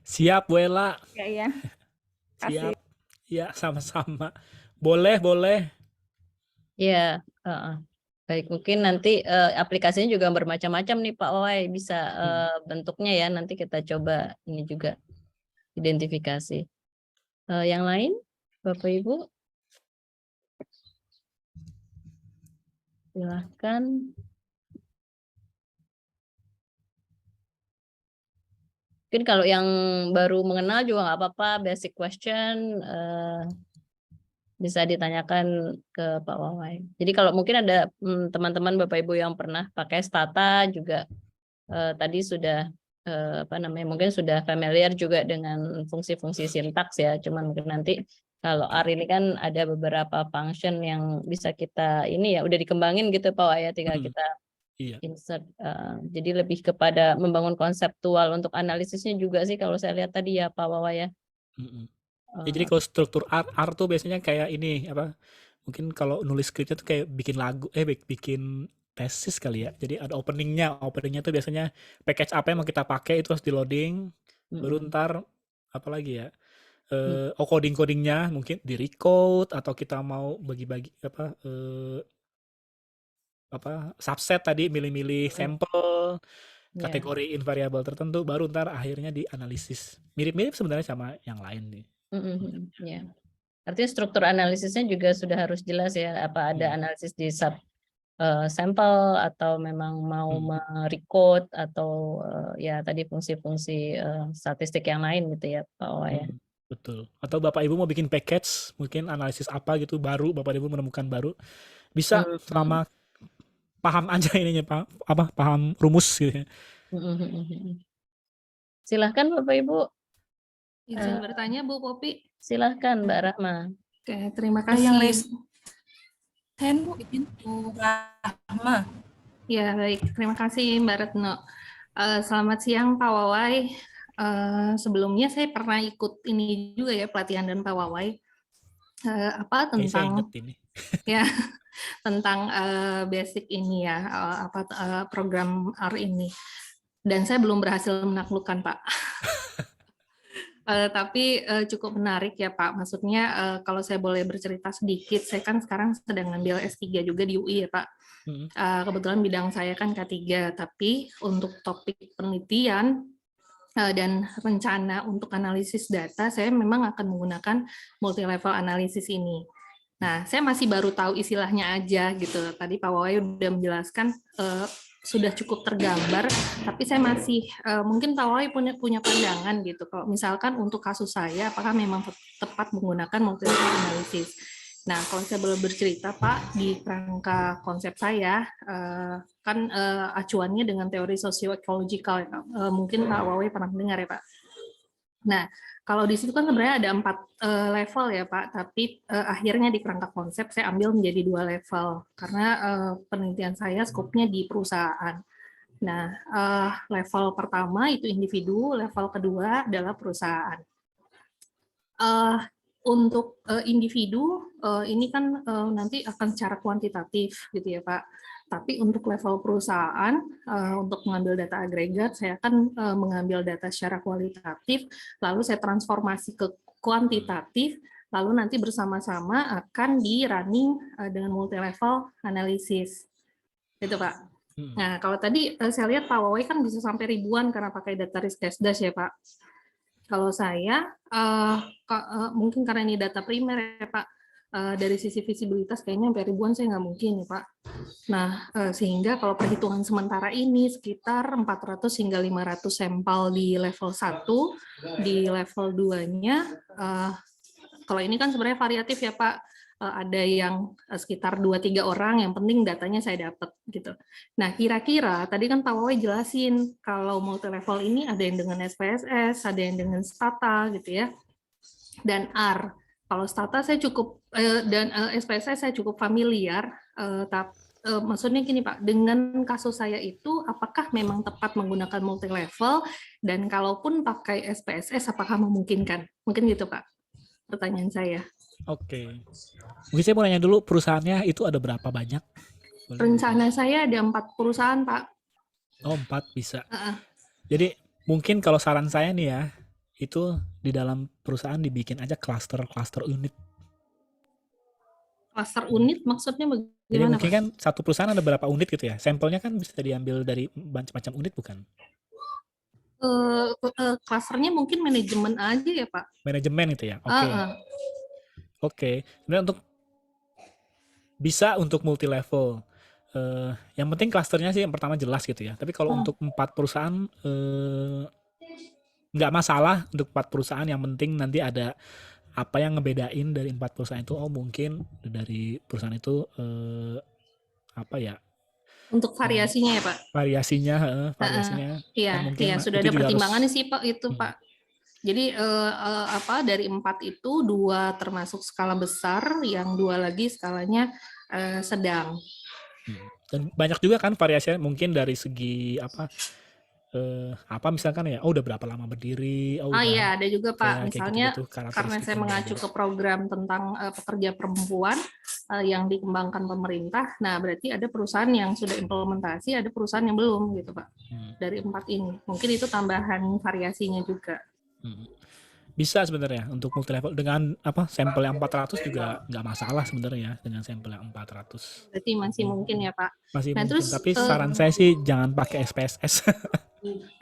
Siap Bu Ella. Ya. Siap. Ya, sama-sama. Boleh. Iya, baik, mungkin nanti aplikasinya juga bermacam-macam nih Pak Wawai, bisa bentuknya ya, nanti kita coba ini juga identifikasi. Yang lain, Bapak Ibu? Silahkan. Mungkin kalau yang baru mengenal juga nggak apa-apa, basic question bisa ditanyakan ke Pak Wawai. Jadi kalau mungkin ada teman-teman Bapak Ibu yang pernah pakai Stata juga tadi sudah mungkin sudah familiar juga dengan fungsi-fungsi sintaks ya. Cuman mungkin nanti kalau R ini kan ada beberapa function yang bisa kita ini ya udah dikembangin gitu Pak Wawai ya, tinggal kita insert. Jadi lebih kepada membangun konseptual untuk analisisnya juga sih kalau saya lihat tadi ya Pak Wawai ya. Ya, jadi kalau struktur R tuh biasanya kayak ini mungkin kalau nulis skripnya tuh kayak bikin bikin tesis kali ya. Jadi ada openingnya tuh biasanya package apa yang mau kita pakai itu harus di loading, baru ntar apa lagi ya, coding-codingnya mungkin di-recode atau kita mau bagi-bagi subset tadi, milih-milih sampel, Ya. kategoriin variabel tertentu, baru ntar akhirnya dianalisis. Mirip-mirip sebenarnya sama yang lain nih. Ya. Artinya struktur analisisnya juga sudah harus jelas ya. Apa ada analisis di sampel atau memang mau merecode atau ya tadi fungsi-fungsi statistik yang lain gitu ya Pak Wawa ya. Betul. Atau Bapak Ibu mau bikin package, mungkin analisis apa gitu baru, Bapak Ibu menemukan baru, bisa selama paham aja ininya Pak, paham rumus gitu ya. Silahkan Bapak Ibu. Izin bertanya Bu Popi. Silahkan Mbak Rahma. Oke, terima kasih. Yang raise hand Bu, izin Bu Rahma. Ya, baik. Terima kasih Mbak Retno. Selamat siang Pak Wawai. Sebelumnya saya pernah ikut ini juga ya, pelatihan dan Pak Wawai. Saya Tentang inget ini. ya tentang basic ini ya, program R ini. Dan saya belum berhasil menaklukkan Pak. Tapi cukup menarik ya Pak. Maksudnya kalau saya boleh bercerita sedikit, saya kan sekarang sedang ngambil S3 juga di UI ya Pak. Kebetulan bidang saya kan K3, tapi untuk topik penelitian dan rencana untuk analisis data, saya memang akan menggunakan multi-level analisis ini. Nah, saya masih baru tahu istilahnya aja gitu. Tadi Pak Wawai udah menjelaskan sudah cukup tergambar, tapi saya masih mungkin Pak Wawai punya pandangan gitu. Kalau misalkan untuk kasus saya, apakah memang tepat menggunakan multi-level analisis? Nah, kalau saya boleh bercerita Pak, di kerangka konsep saya, kan acuannya dengan teori socio-ecological, mungkin Pak Wawai pernah mendengar ya Pak. Nah, kalau di situ kan sebenarnya ada 4 level ya Pak, tapi akhirnya di kerangka konsep saya ambil menjadi 2 level, karena penelitian saya skopnya di perusahaan. Nah, level pertama itu individu, level kedua adalah perusahaan. Untuk individu ini kan nanti akan secara kuantitatif gitu ya Pak. Tapi untuk level perusahaan untuk mengambil data agregat saya akan mengambil data secara kualitatif, lalu saya transformasi ke kuantitatif, lalu nanti bersama-sama akan di running dengan multi level analisis. Gitu Pak. Nah, kalau tadi saya lihat Pak Wawai kan bisa sampai ribuan karena pakai data risk dash ya Pak. Kalau saya, mungkin karena ini data primer ya Pak, dari sisi visibilitas kayaknya sampai ribuan saya nggak mungkin ya Pak. Nah, sehingga kalau perhitungan sementara ini sekitar 400 hingga 500 sampel di level 1, di level 2-nya, kalau ini kan sebenarnya variatif ya Pak, ada yang sekitar 2-3 orang, yang penting datanya saya dapat gitu. Nah, kira-kira tadi kan Pak Wawai jelasin kalau multi level ini ada yang dengan SPSS, ada yang dengan Stata gitu ya, dan R. Kalau Stata saya cukup dan SPSS saya cukup familiar, tapi maksudnya gini Pak, dengan kasus saya itu apakah memang tepat menggunakan multi level, dan kalaupun pakai SPSS apakah memungkinkan? Mungkin gitu Pak pertanyaan saya. Oke. Mungkin saya mau nanya dulu, perusahaannya itu ada berapa banyak? Rencana saya ada 4 perusahaan, Pak. Oh, 4 bisa. Jadi mungkin kalau saran saya nih ya, itu di dalam perusahaan dibikin aja cluster unit. Cluster unit maksudnya bagaimana, Jadi mungkin Pak? kan satu perusahaan ada berapa unit gitu ya. Sampelnya kan bisa diambil dari macam-macam unit bukan? Clusternya mungkin manajemen aja ya, Pak. Manajemen itu ya. Oke. Oke. Kemudian untuk multi level. Yang penting klasternya sih yang pertama jelas gitu ya. Tapi kalau untuk 4 perusahaan nggak masalah untuk 4 perusahaan, yang penting nanti ada apa yang ngebedain dari 4 perusahaan itu. Oh, mungkin dari perusahaan itu apa ya? Untuk variasinya ya, Pak. Variasinya. Iya, sudah ada pertimbangan sih, Pak, itu, Pak. Jadi dari 4 itu 2 termasuk skala besar, yang 2 lagi skalanya sedang. Dan banyak juga kan variasinya, mungkin dari segi apa misalkan ya, udah berapa lama berdiri. Iya, ada juga Pak, misalnya gitu, karena saya mengacu ke program tentang pekerja perempuan yang dikembangkan pemerintah, nah berarti ada perusahaan yang sudah implementasi, ada perusahaan yang belum gitu Pak. Dari 4 ini, mungkin itu tambahan variasinya juga. Bisa sebenarnya untuk multi level dengan sampel yang 400 juga nggak masalah sebenarnya dengan sampel yang 400. Berarti masih mungkin ya Pak. Masih Nah mungkin, terus tapi saran saya sih jangan pakai SPSS.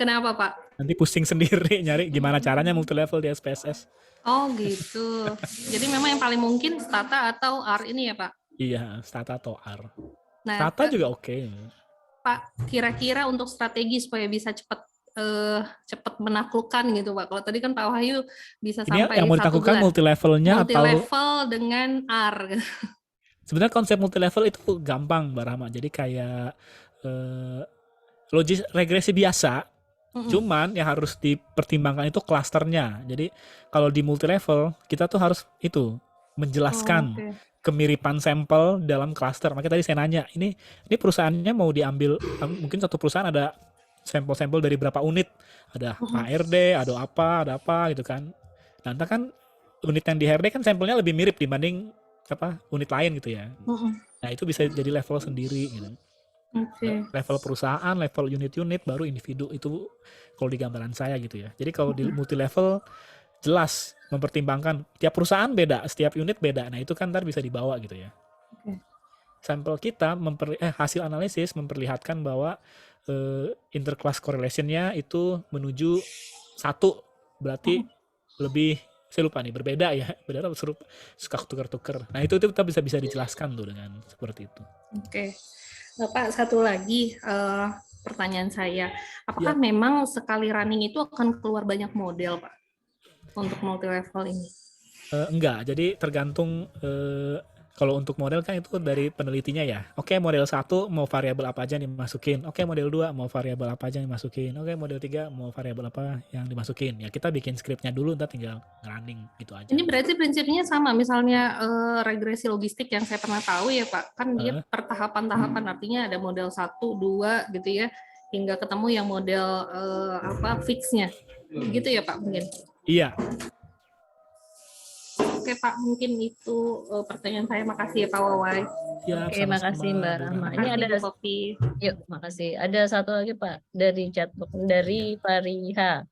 kenapa Pak? Nanti pusing sendiri nyari gimana caranya multi level di SPSS. Oh gitu. Jadi memang yang paling mungkin Stata atau R ini ya Pak? Iya, Stata atau R. Nah, Stata juga oke. Pak, kira-kira untuk strategi supaya bisa cepat menaklukkan gitu Pak. Kalau tadi kan Pak Wahyu bisa Ini sampai yang mau 1 ditaklukkan bulan. multi levelnya Multi atau level dengan R. sebenarnya konsep multi level itu gampang Mbak Rahma. Jadi kayak logis regresi biasa, cuman yang harus dipertimbangkan itu klasternya. Jadi kalau di multi level kita tuh harus menjelaskan kemiripan sampel dalam klaster. Makanya tadi saya nanya, ini perusahaannya mau diambil, mungkin satu perusahaan ada sampel-sampel dari berapa unit, ada HRD, ada apa gitu kan. Nanti kan unit yang di HRD kan sampelnya lebih mirip dibanding unit lain gitu ya. Nah itu bisa jadi level sendiri gitu. Level perusahaan, level unit-unit, baru individu. Itu kalau di gambaran saya gitu ya. Jadi kalau di multi level jelas mempertimbangkan tiap perusahaan beda, setiap unit beda. Nah itu kan ntar bisa dibawa gitu ya. Sampel kita hasil analisis memperlihatkan bahwa interclass correlation-nya itu menuju 1, berarti lebih, saya lupa nih, berbeda ya, beda atau serupa, suka tukar-tukar. Nah itu kita bisa dijelaskan tuh dengan seperti itu. Oke. Pak, satu lagi pertanyaan saya, apakah memang sekali running itu akan keluar banyak model Pak untuk multi level ini? Enggak, jadi tergantung kalau untuk model kan itu dari penelitinya ya. Oke, model 1 mau variabel apa aja yang dimasukin. Oke, model 2 mau variabel apa aja yang dimasukin. Oke, model 3 mau variabel apa yang dimasukin. Ya kita bikin skripnya dulu, ntar tinggal running gitu aja. Ini berarti prinsipnya sama, misalnya regresi logistik yang saya pernah tahu ya Pak, kan dia per tahapan-tahapan, artinya ada model 1, 2 gitu ya, hingga ketemu yang model fix-nya. Gitu ya Pak mungkin? Iya. Oke Pak, mungkin itu pertanyaan saya. Makasih ya Pak Wawai. Ya, Oke, makasih Mbak Rahma. Ini ada kopi. Yuk, makasih. Ada satu lagi Pak dari chatbox dari Fariha.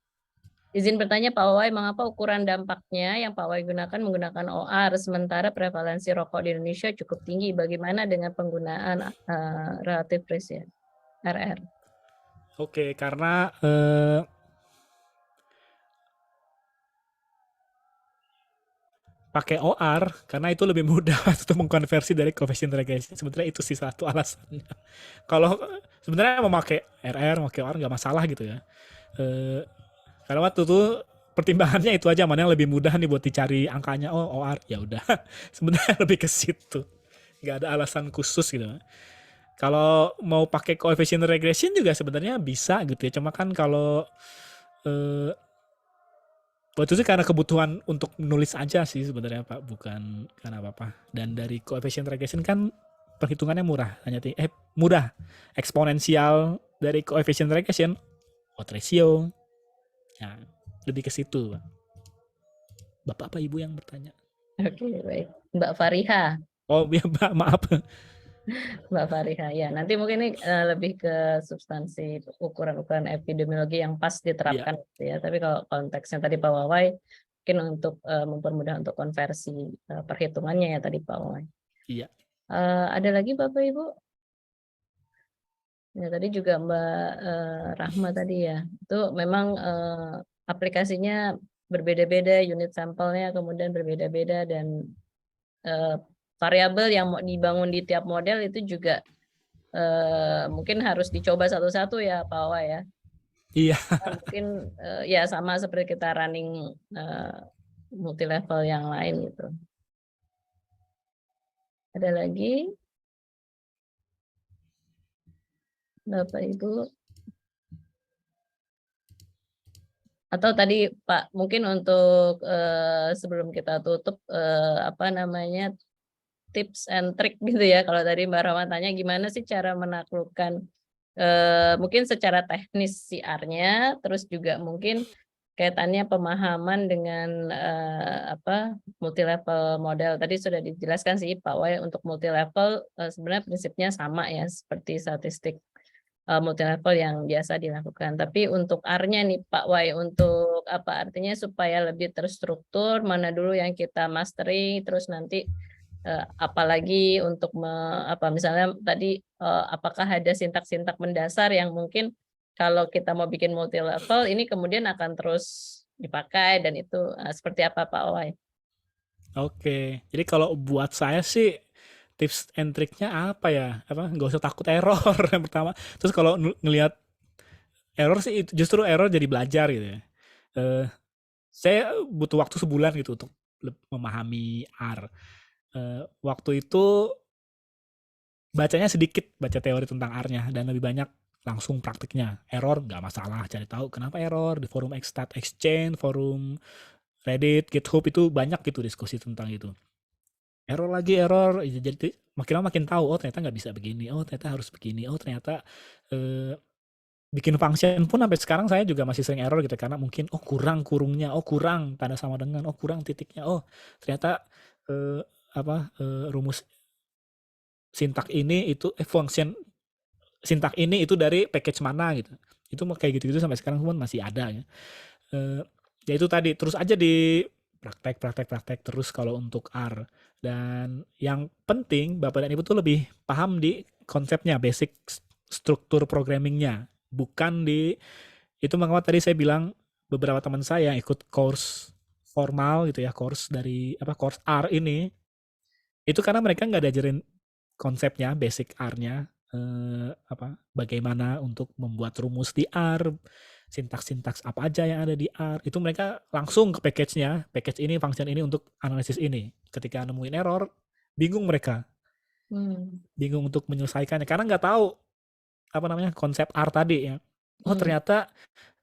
Izin bertanya Pak Wawai, mengapa ukuran dampaknya yang Pak Wawai gunakan menggunakan OR sementara prevalensi rokok di Indonesia cukup tinggi? Bagaimana dengan penggunaan relative risk ya, RR? Oke, karena pakai OR karena itu lebih mudah untuk mengkonversi dari coefficient regression. Sebenarnya itu sih satu alasannya. Kalau sebenarnya mau pakai RR, mau pakai OR nggak masalah gitu ya. Karena waktu itu pertimbangannya itu aja, mana yang lebih mudah nih buat dicari angkanya. Oh, OR, ya udah. Sebenarnya lebih ke situ. Nggak ada alasan khusus gitu. Kalau mau pakai coefficient regression juga sebenarnya bisa gitu ya. Cuma kan kalau waktu itu karena kebutuhan untuk menulis aja sih sebenarnya Pak, bukan karena apa-apa. Dan dari coefficient regression kan perhitungannya murah, mudah. Eksponensial dari coefficient regression, odds ratio. Ya, lebih ke situ, Pak. Bapak apa Ibu yang bertanya? Oke, baik. Mbak Fariha. Oh, ya Mbak, maaf. Mbak Fariha, ya nanti mungkin ini lebih ke substansi ukuran-ukuran epidemiologi yang pas diterapkan ya. Tapi kalau konteksnya tadi Pak Wawai mungkin untuk mempermudah untuk konversi perhitungannya ya tadi Pak Wawai. Iya. Ada lagi Bapak Ibu? Ya tadi juga Mbak Rahma tadi ya. Itu memang aplikasinya berbeda-beda, unit sampelnya kemudian berbeda-beda dan variabel yang mau dibangun di tiap model itu juga mungkin harus dicoba satu-satu ya Pak Wawai ya. Iya. Mungkin ya sama seperti kita running multi level yang lain gitu. Ada lagi Bapak Ibu? Atau tadi Pak mungkin untuk sebelum kita tutup tips and trick gitu ya. Kalau tadi Mbak Rahma tanya gimana sih cara menaklukkan mungkin secara teknis CR-nya, terus juga mungkin kaitannya pemahaman dengan multi level model. Tadi sudah dijelaskan sih Pak Wai, untuk multi level sebenarnya prinsipnya sama ya seperti statistik multi level yang biasa dilakukan. Tapi untuk R-nya nih Pak Wai, untuk apa artinya supaya lebih terstruktur, mana dulu yang kita mastery, terus nanti apalagi untuk misalnya tadi apakah ada sintak-sintak mendasar yang mungkin kalau kita mau bikin multi level ini kemudian akan terus dipakai dan itu seperti apa Pak Owai? Oke, jadi kalau buat saya sih tips and triknya apa ya? Nggak usah takut error yang pertama. Terus kalau ngelihat error sih justru error jadi belajar gitu ya. Saya butuh waktu sebulan gitu untuk memahami R. Waktu itu bacanya sedikit, baca teori tentang R-nya dan lebih banyak langsung praktiknya. Error nggak masalah, cari tahu kenapa error di forum Stat Exchange, forum Reddit, GitHub itu banyak gitu diskusi tentang itu. Error lagi error, jadi makin lama makin tahu, oh ternyata nggak bisa begini, oh ternyata harus begini, oh ternyata bikin function pun sampai sekarang saya juga masih sering error gitu karena mungkin kurang kurungnya, kurang tanda sama dengan, kurang titiknya, ternyata rumus sintak ini itu function sintak ini itu dari package mana gitu. Itu kayak gitu-gitu sampai sekarang pun masih ada ya. Ya itu tadi terus aja di praktek terus kalau untuk R. Dan yang penting Bapak dan Ibu tuh lebih paham di konsepnya, basic struktur programmingnya, bukan di itu. Mengapa tadi saya bilang beberapa teman saya yang ikut course formal gitu ya, course dari course R ini, itu karena mereka nggak diajarin konsepnya, basic R-nya, bagaimana untuk membuat rumus di R, sintaks-sintaks apa aja yang ada di R, itu mereka langsung ke package-nya, package ini, function ini untuk analisis ini. Ketika nemuin error, bingung mereka. Bingung untuk menyelesaikannya, karena nggak tahu konsep R tadi ya. Ternyata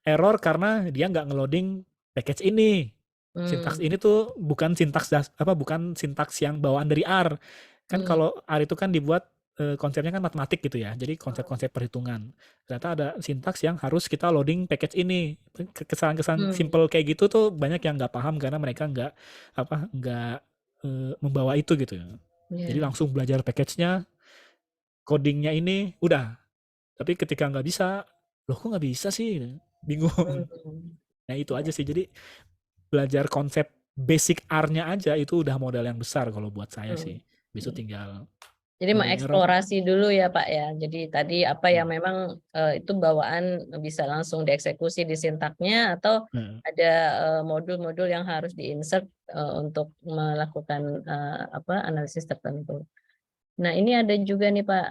error karena dia nggak ngeloading package ini. Sintaks ini tuh bukan sintaks bukan sintaks yang bawaan dari R. Kan kalau R itu kan dibuat konsepnya kan matematik gitu ya. Jadi konsep-konsep perhitungan. Ternyata ada sintaks yang harus kita loading package ini. Kesalahan-kesalahan simple kayak gitu tuh banyak yang nggak paham karena mereka nggak membawa itu gitu. Jadi langsung belajar package-nya, codingnya ini udah. Tapi ketika nggak bisa, loh kok nggak bisa sih? Bingung. Nah itu aja sih. Jadi belajar konsep basic R-nya aja itu udah modal yang besar kalau buat saya sih. Besok tinggal jadi mengeksplorasi dulu ya Pak ya. Jadi tadi apa yang memang itu bawaan bisa langsung dieksekusi di sintaknya atau ada modul-modul yang harus diinsert untuk melakukan analisis tertentu. Nah ini ada juga nih Pak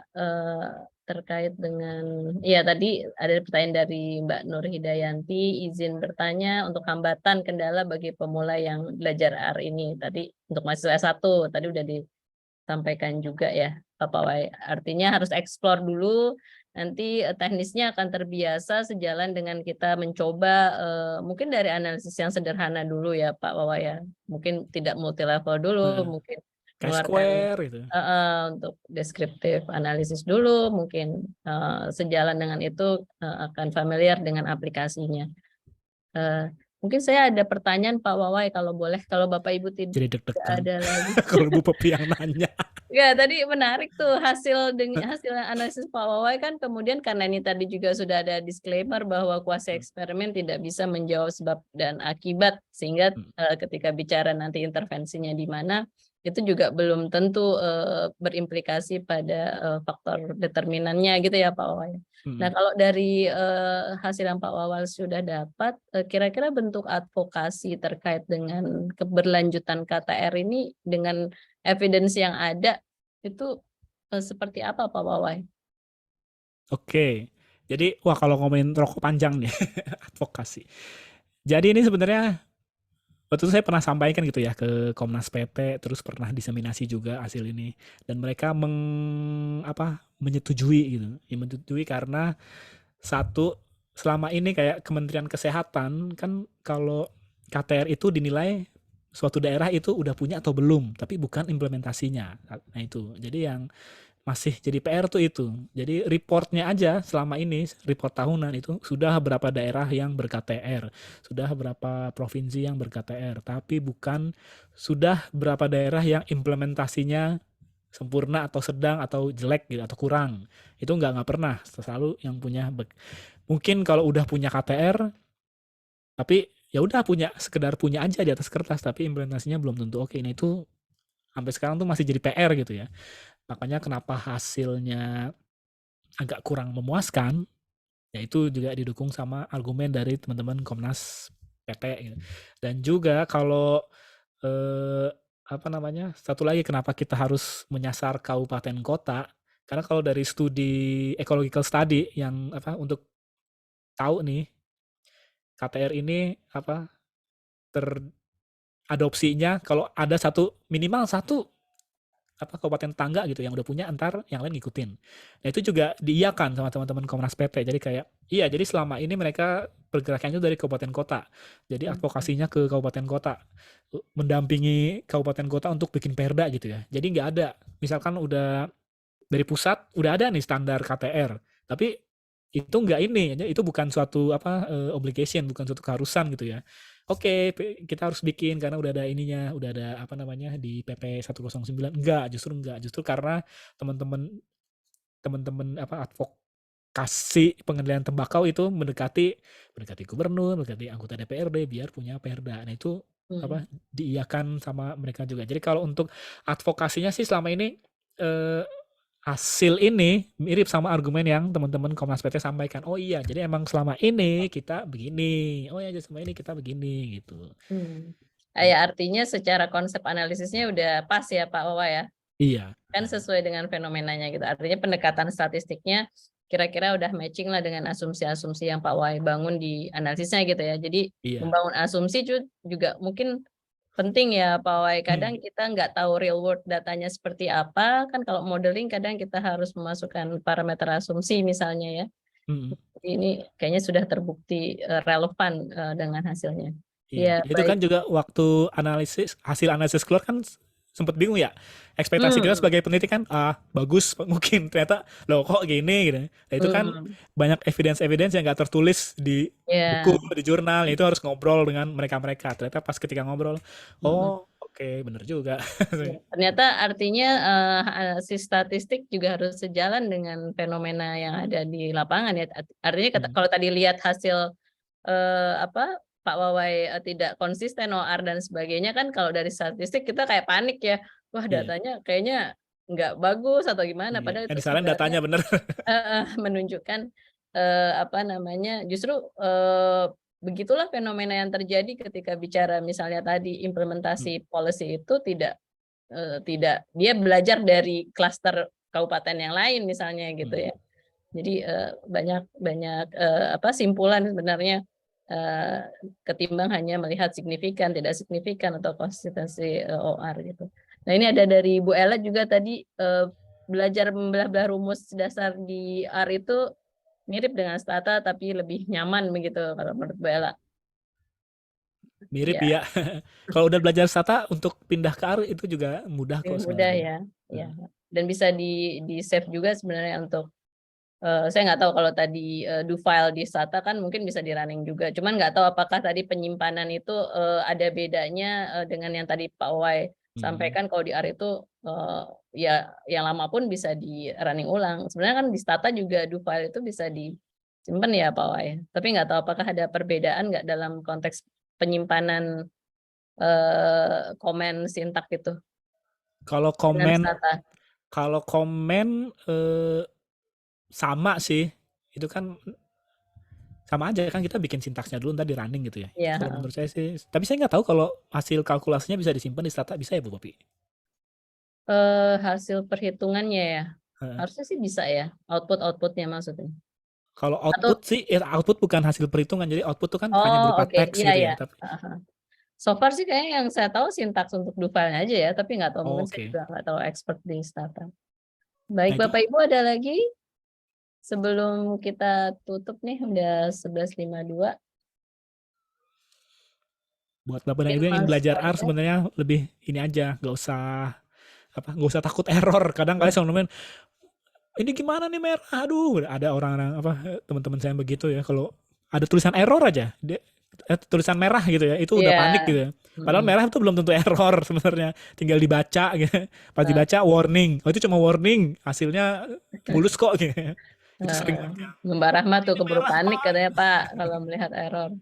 terkait dengan tadi ada pertanyaan dari Mbak Nur Hidayanti, izin bertanya untuk hambatan kendala bagi pemula yang belajar R ini. Tadi untuk mahasiswa S1 tadi udah disampaikan juga ya Bapak Wai. Artinya harus explore dulu, nanti teknisnya akan terbiasa sejalan dengan kita mencoba mungkin dari analisis yang sederhana dulu ya Pak Wai ya. Mungkin tidak multi level dulu, mungkin Square gitu. Untuk deskriptif analisis dulu, mungkin sejalan dengan itu akan familiar dengan aplikasinya. Mungkin saya ada pertanyaan Pak Wawai kalau boleh, kalau Bapak Ibu tidak ada lagi. Kalau Bu Popi yang nanya. Ya tadi menarik tuh hasil analisis Pak Wawai kan, kemudian karena ini tadi juga sudah ada disclaimer bahwa kuasi eksperimen tidak bisa menjawab sebab dan akibat, sehingga ketika bicara nanti intervensinya di mana itu juga belum tentu berimplikasi pada faktor determinannya gitu ya Pak Wawai. Nah kalau dari hasil yang Pak Wawal sudah dapat, kira-kira bentuk advokasi terkait dengan keberlanjutan KTR ini dengan evidence yang ada itu seperti apa Pak Wawai? Oke, jadi kalau ngomongin rokok panjang nih advokasi. Jadi ini sebenarnya waktu itu saya pernah sampaikan gitu ya ke Komnas PT, terus pernah diseminasi juga hasil ini, dan mereka menyetujui gitu. Ya, menyetujui karena satu, selama ini kayak Kementerian Kesehatan kan kalau KTR itu dinilai suatu daerah itu udah punya atau belum, tapi bukan implementasinya. Nah itu, jadi yang masih jadi PR tuh itu. Jadi reportnya aja selama ini, report tahunan itu sudah berapa daerah yang ber-KTR, sudah berapa provinsi yang ber-KTR, tapi bukan sudah berapa daerah yang implementasinya sempurna atau sedang atau jelek gitu atau kurang. Itu nggak pernah, selalu yang punya mungkin kalau udah punya KTR tapi ya udah sekedar punya aja di atas kertas, tapi implementasinya belum tentu oke. Nah itu sampai sekarang tuh masih jadi PR gitu ya. Makanya kenapa hasilnya agak kurang memuaskan, ya itu juga didukung sama argumen dari teman-teman Komnas PT gitu. Dan juga kalau apa namanya, satu lagi kenapa kita harus menyasar kabupaten kota, karena kalau dari studi ecological study yang untuk tahu nih KTR ini teradopsinya kalau ada minimal satu kabupaten tetangga gitu yang udah punya, antar yang lain ngikutin. Nah itu juga diiyakan sama teman-teman Komnas PT. Jadi kayak iya, jadi selama ini mereka pergerakannya dari kabupaten kota. Jadi advokasinya ke kabupaten kota, mendampingi kabupaten kota untuk bikin perda gitu ya. Jadi nggak ada, misalkan udah dari pusat udah ada nih standar KTR, tapi itu nggak itu bukan suatu obligation, bukan suatu keharusan gitu ya. Oke, kita harus bikin karena udah ada ininya, udah ada di PP 109. Justru karena teman-teman advokasi pengendalian tembakau itu mendekati gubernur, mendekati anggota DPRD biar punya perda. Nah itu diiyakan sama mereka juga. Jadi kalau untuk advokasinya sih selama ini hasil ini mirip sama argumen yang teman-teman Komnas PT sampaikan. Oh iya, jadi emang selama ini kita begini. Oh iya, selama ini kita begini gitu. Ya artinya secara konsep analisisnya udah pas ya Pak Wawa ya. Iya. Kan sesuai dengan fenomenanya gitu. Artinya pendekatan statistiknya kira-kira udah matching lah dengan asumsi-asumsi yang Pak Wawa bangun di analisisnya gitu ya. Jadi membangun asumsi juga mungkin penting ya Pak Wai. Kadang kita nggak tahu real world datanya seperti apa, kan kalau modeling kadang kita harus memasukkan parameter asumsi misalnya ya. Jadi ini kayaknya sudah terbukti relevan dengan hasilnya. Iya, itu kan juga waktu hasil analisis keluar kan sempat bingung ya. Ekspektasi kita sebagai peneliti kan bagus mungkin, ternyata loh kok gini gitu. Nah itu kan banyak evidence yang nggak tertulis di buku, di jurnal. Itu harus ngobrol dengan mereka. Ternyata pas ketika ngobrol, oke, bener juga. Ternyata artinya si statistik juga harus sejalan dengan fenomena yang ada di lapangan ya. Artinya kalau tadi lihat hasil Pak Wawai tidak konsisten OR dan sebagainya, kan kalau dari statistik kita kayak panik ya, wah datanya kayaknya nggak bagus atau gimana, padahal itu disalahin datanya bener. menunjukkan justru begitulah fenomena yang terjadi ketika bicara misalnya tadi implementasi policy itu tidak dia belajar dari klaster kabupaten yang lain misalnya gitu ya. Jadi banyak simpulan sebenarnya ketimbang hanya melihat signifikan, tidak signifikan atau konsistensi OR gitu. Nah ini ada dari Bu Ella juga tadi belajar membelah-belah rumus dasar di R itu mirip dengan Stata tapi lebih nyaman begitu kalau menurut Bu Ella. Mirip ya. Kalau udah belajar Stata untuk pindah ke R itu juga mudah kok. Mudah ya. Dan bisa di save juga sebenarnya untuk saya nggak tahu kalau tadi do file di Stata kan mungkin bisa di running juga. Cuman nggak tahu apakah tadi penyimpanan itu ada bedanya dengan yang tadi Pak Wai sampaikan. Kalau di R itu ya yang lama pun bisa di running ulang. Sebenarnya kan di Stata juga do file itu bisa disimpan ya Pak Wai. Tapi nggak tahu apakah ada perbedaan nggak dalam konteks penyimpanan komen sintak itu. Kalau komen sama sih, itu kan sama aja kan, kita bikin sintaksnya dulu ntar di running gitu ya. Kalau menurut saya sih, tapi saya nggak tahu kalau hasil kalkulasinya bisa disimpan di Stata, bisa ya Bu Popi? Hasil perhitungannya ya, harusnya sih bisa ya, outputnya maksudnya. Kalau output sih, output bukan hasil perhitungan, jadi output itu kan hanya berupa teks gitu ya. Tapi so far sih kayaknya yang saya tahu sintaks untuk do file-nya aja ya, tapi nggak tahu, mungkin saya juga nggak tahu expert di Stata. Baik Bapak Ibu, ada lagi? Sebelum kita tutup nih, udah 11.52. Buat Bapak dan Ibu yang ingin belajar R sebenarnya lebih ini aja, nggak usah takut error. Kadang kalian sama temen, ini gimana nih merah? Aduh, ada orang-orang teman-teman saya begitu ya, kalau ada tulisan error aja, tulisan merah gitu ya, itu udah panik gitu ya. Padahal merah itu belum tentu error sebenarnya, tinggal dibaca gitu. Pas dibaca warning, itu cuma warning, hasilnya mulus kok gitu. Itu sering Mbak Rahmat tuh keburu panik katanya Pak kalau melihat error.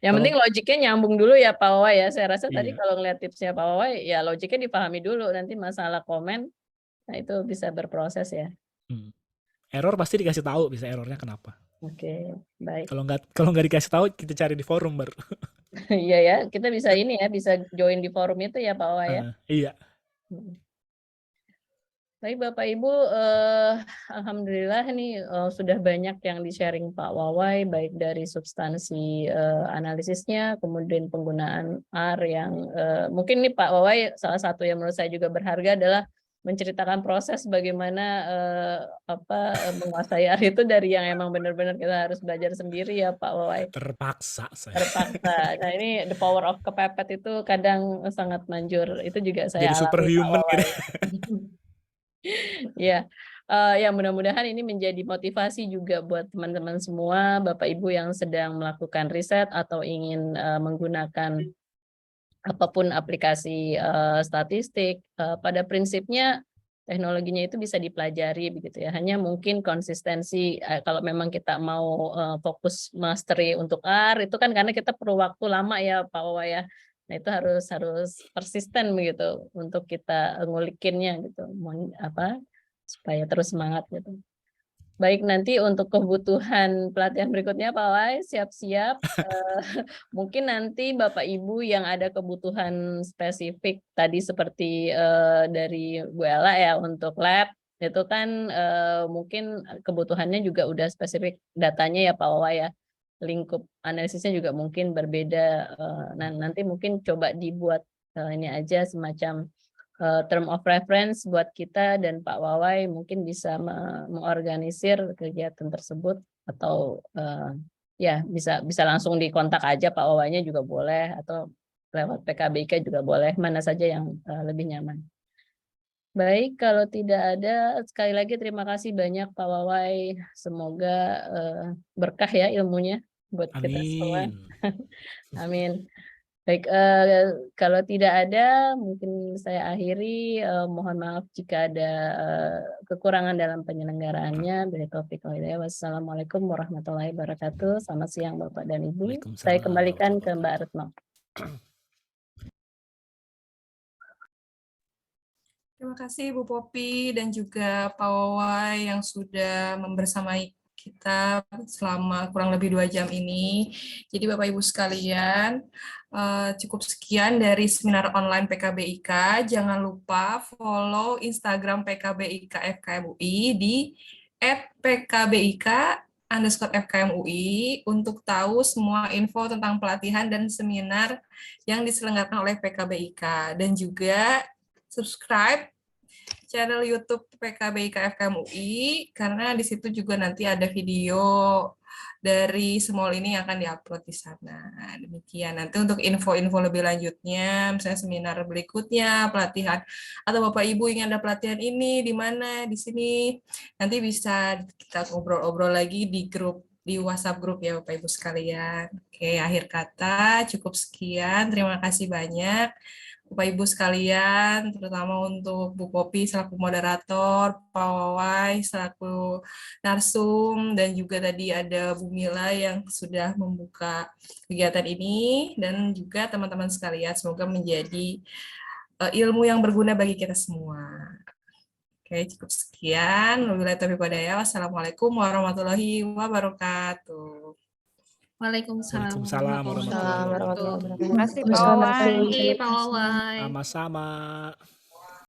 Yang penting Kalau logiknya nyambung dulu ya Pak Wawai ya. Saya rasa tadi iya, kalau ngeliat tipsnya Pak Wawai, ya logiknya dipahami dulu. Nanti masalah komen, nah itu bisa berproses ya. error pasti dikasih tahu bisa errornya kenapa. Oke, baik. Kalau nggak dikasih tahu kita cari di forum baru. Iya ya, kita bisa ini ya, bisa join di forum itu ya Pak Wawai ya. Iya. Baik Bapak Ibu, alhamdulillah nih sudah banyak yang di-sharing Pak Wawai, baik dari substansi analisisnya, kemudian penggunaan R yang mungkin nih Pak Wawai salah satu yang menurut saya juga berharga adalah menceritakan proses bagaimana menguasai R itu dari yang emang benar-benar kita harus belajar sendiri ya Pak Wawai. Terpaksa saya. Terpaksa. Nah ini the power of kepepet itu kadang sangat manjur. Itu juga saya Jadi alami Pak superhuman Wawai. gitu. Ya, ya mudah-mudahan ini menjadi motivasi juga buat teman-teman semua, Bapak Ibu yang sedang melakukan riset atau ingin menggunakan apapun aplikasi statistik. Pada prinsipnya teknologinya itu bisa dipelajari begitu ya. Hanya mungkin konsistensi kalau memang kita mau fokus mastery untuk R itu kan karena kita perlu waktu lama ya Pak Wawa ya. Nah itu harus persisten begitu untuk kita ngulikinnya gitu, supaya terus semangat gitu. Baik, nanti untuk kebutuhan pelatihan berikutnya Pak Wai siap-siap. Mungkin nanti Bapak Ibu yang ada kebutuhan spesifik tadi seperti dari Bu Ella ya untuk lab itu kan mungkin kebutuhannya juga udah spesifik datanya ya Pak Wai ya. Lingkup analisisnya juga mungkin berbeda. Nanti mungkin coba dibuat ini aja semacam term of reference buat kita dan Pak Wawai mungkin bisa mengorganisir kegiatan tersebut atau ya bisa langsung dikontak aja Pak Wawainya juga boleh atau lewat PKBIK juga boleh, mana saja yang lebih nyaman. Baik, kalau tidak ada, sekali lagi terima kasih banyak Pak Wawai. Semoga berkah ya ilmunya buat kita semua. Amin. Amin. Baik, kalau tidak ada, mungkin saya akhiri. Mohon maaf jika ada kekurangan dalam penyelenggaraannya. Wassalamualaikum warahmatullahi wabarakatuh. Selamat siang Bapak dan Ibu. Saya kembalikan ke Mbak Retno. Terima kasih Bu Popi dan juga Pak Wawai yang sudah membersamai kita selama kurang lebih 2 jam ini. Jadi Bapak Ibu sekalian, cukup sekian dari seminar online PKBIK. Jangan lupa follow Instagram PKBIK FKMUI di @pkbik_FKMUI untuk tahu semua info tentang pelatihan dan seminar yang diselenggarakan oleh PKBIK. Dan juga subscribe channel YouTube PKBIK FKMUI karena di situ juga nanti ada video dari Small ini yang akan diupload di sana. Demikian. Nanti untuk info-info lebih lanjutnya, misalnya seminar berikutnya, pelatihan atau Bapak Ibu ingin ada pelatihan ini di mana di sini, nanti bisa kita ngobrol-ngobrol lagi di grup di WhatsApp grup ya Bapak Ibu sekalian. Oke, akhir kata cukup sekian. Terima kasih banyak. Bapak Ibu sekalian, terutama untuk Bu Popi selaku moderator, Pak Wawai selaku narsum, dan juga tadi ada Bu Mila yang sudah membuka kegiatan ini, dan juga teman-teman sekalian, semoga menjadi ilmu yang berguna bagi kita semua. Oke, cukup sekian. Wabillahi taufiq wal hidayah. Wassalamualaikum warahmatullahi wabarakatuh. Waalaikumsalam Waalaikumsalam warahmatullahi wabarakatuh. Terima kasih Pak Wawai. Terima kasih Pak Wawai. Sama-sama.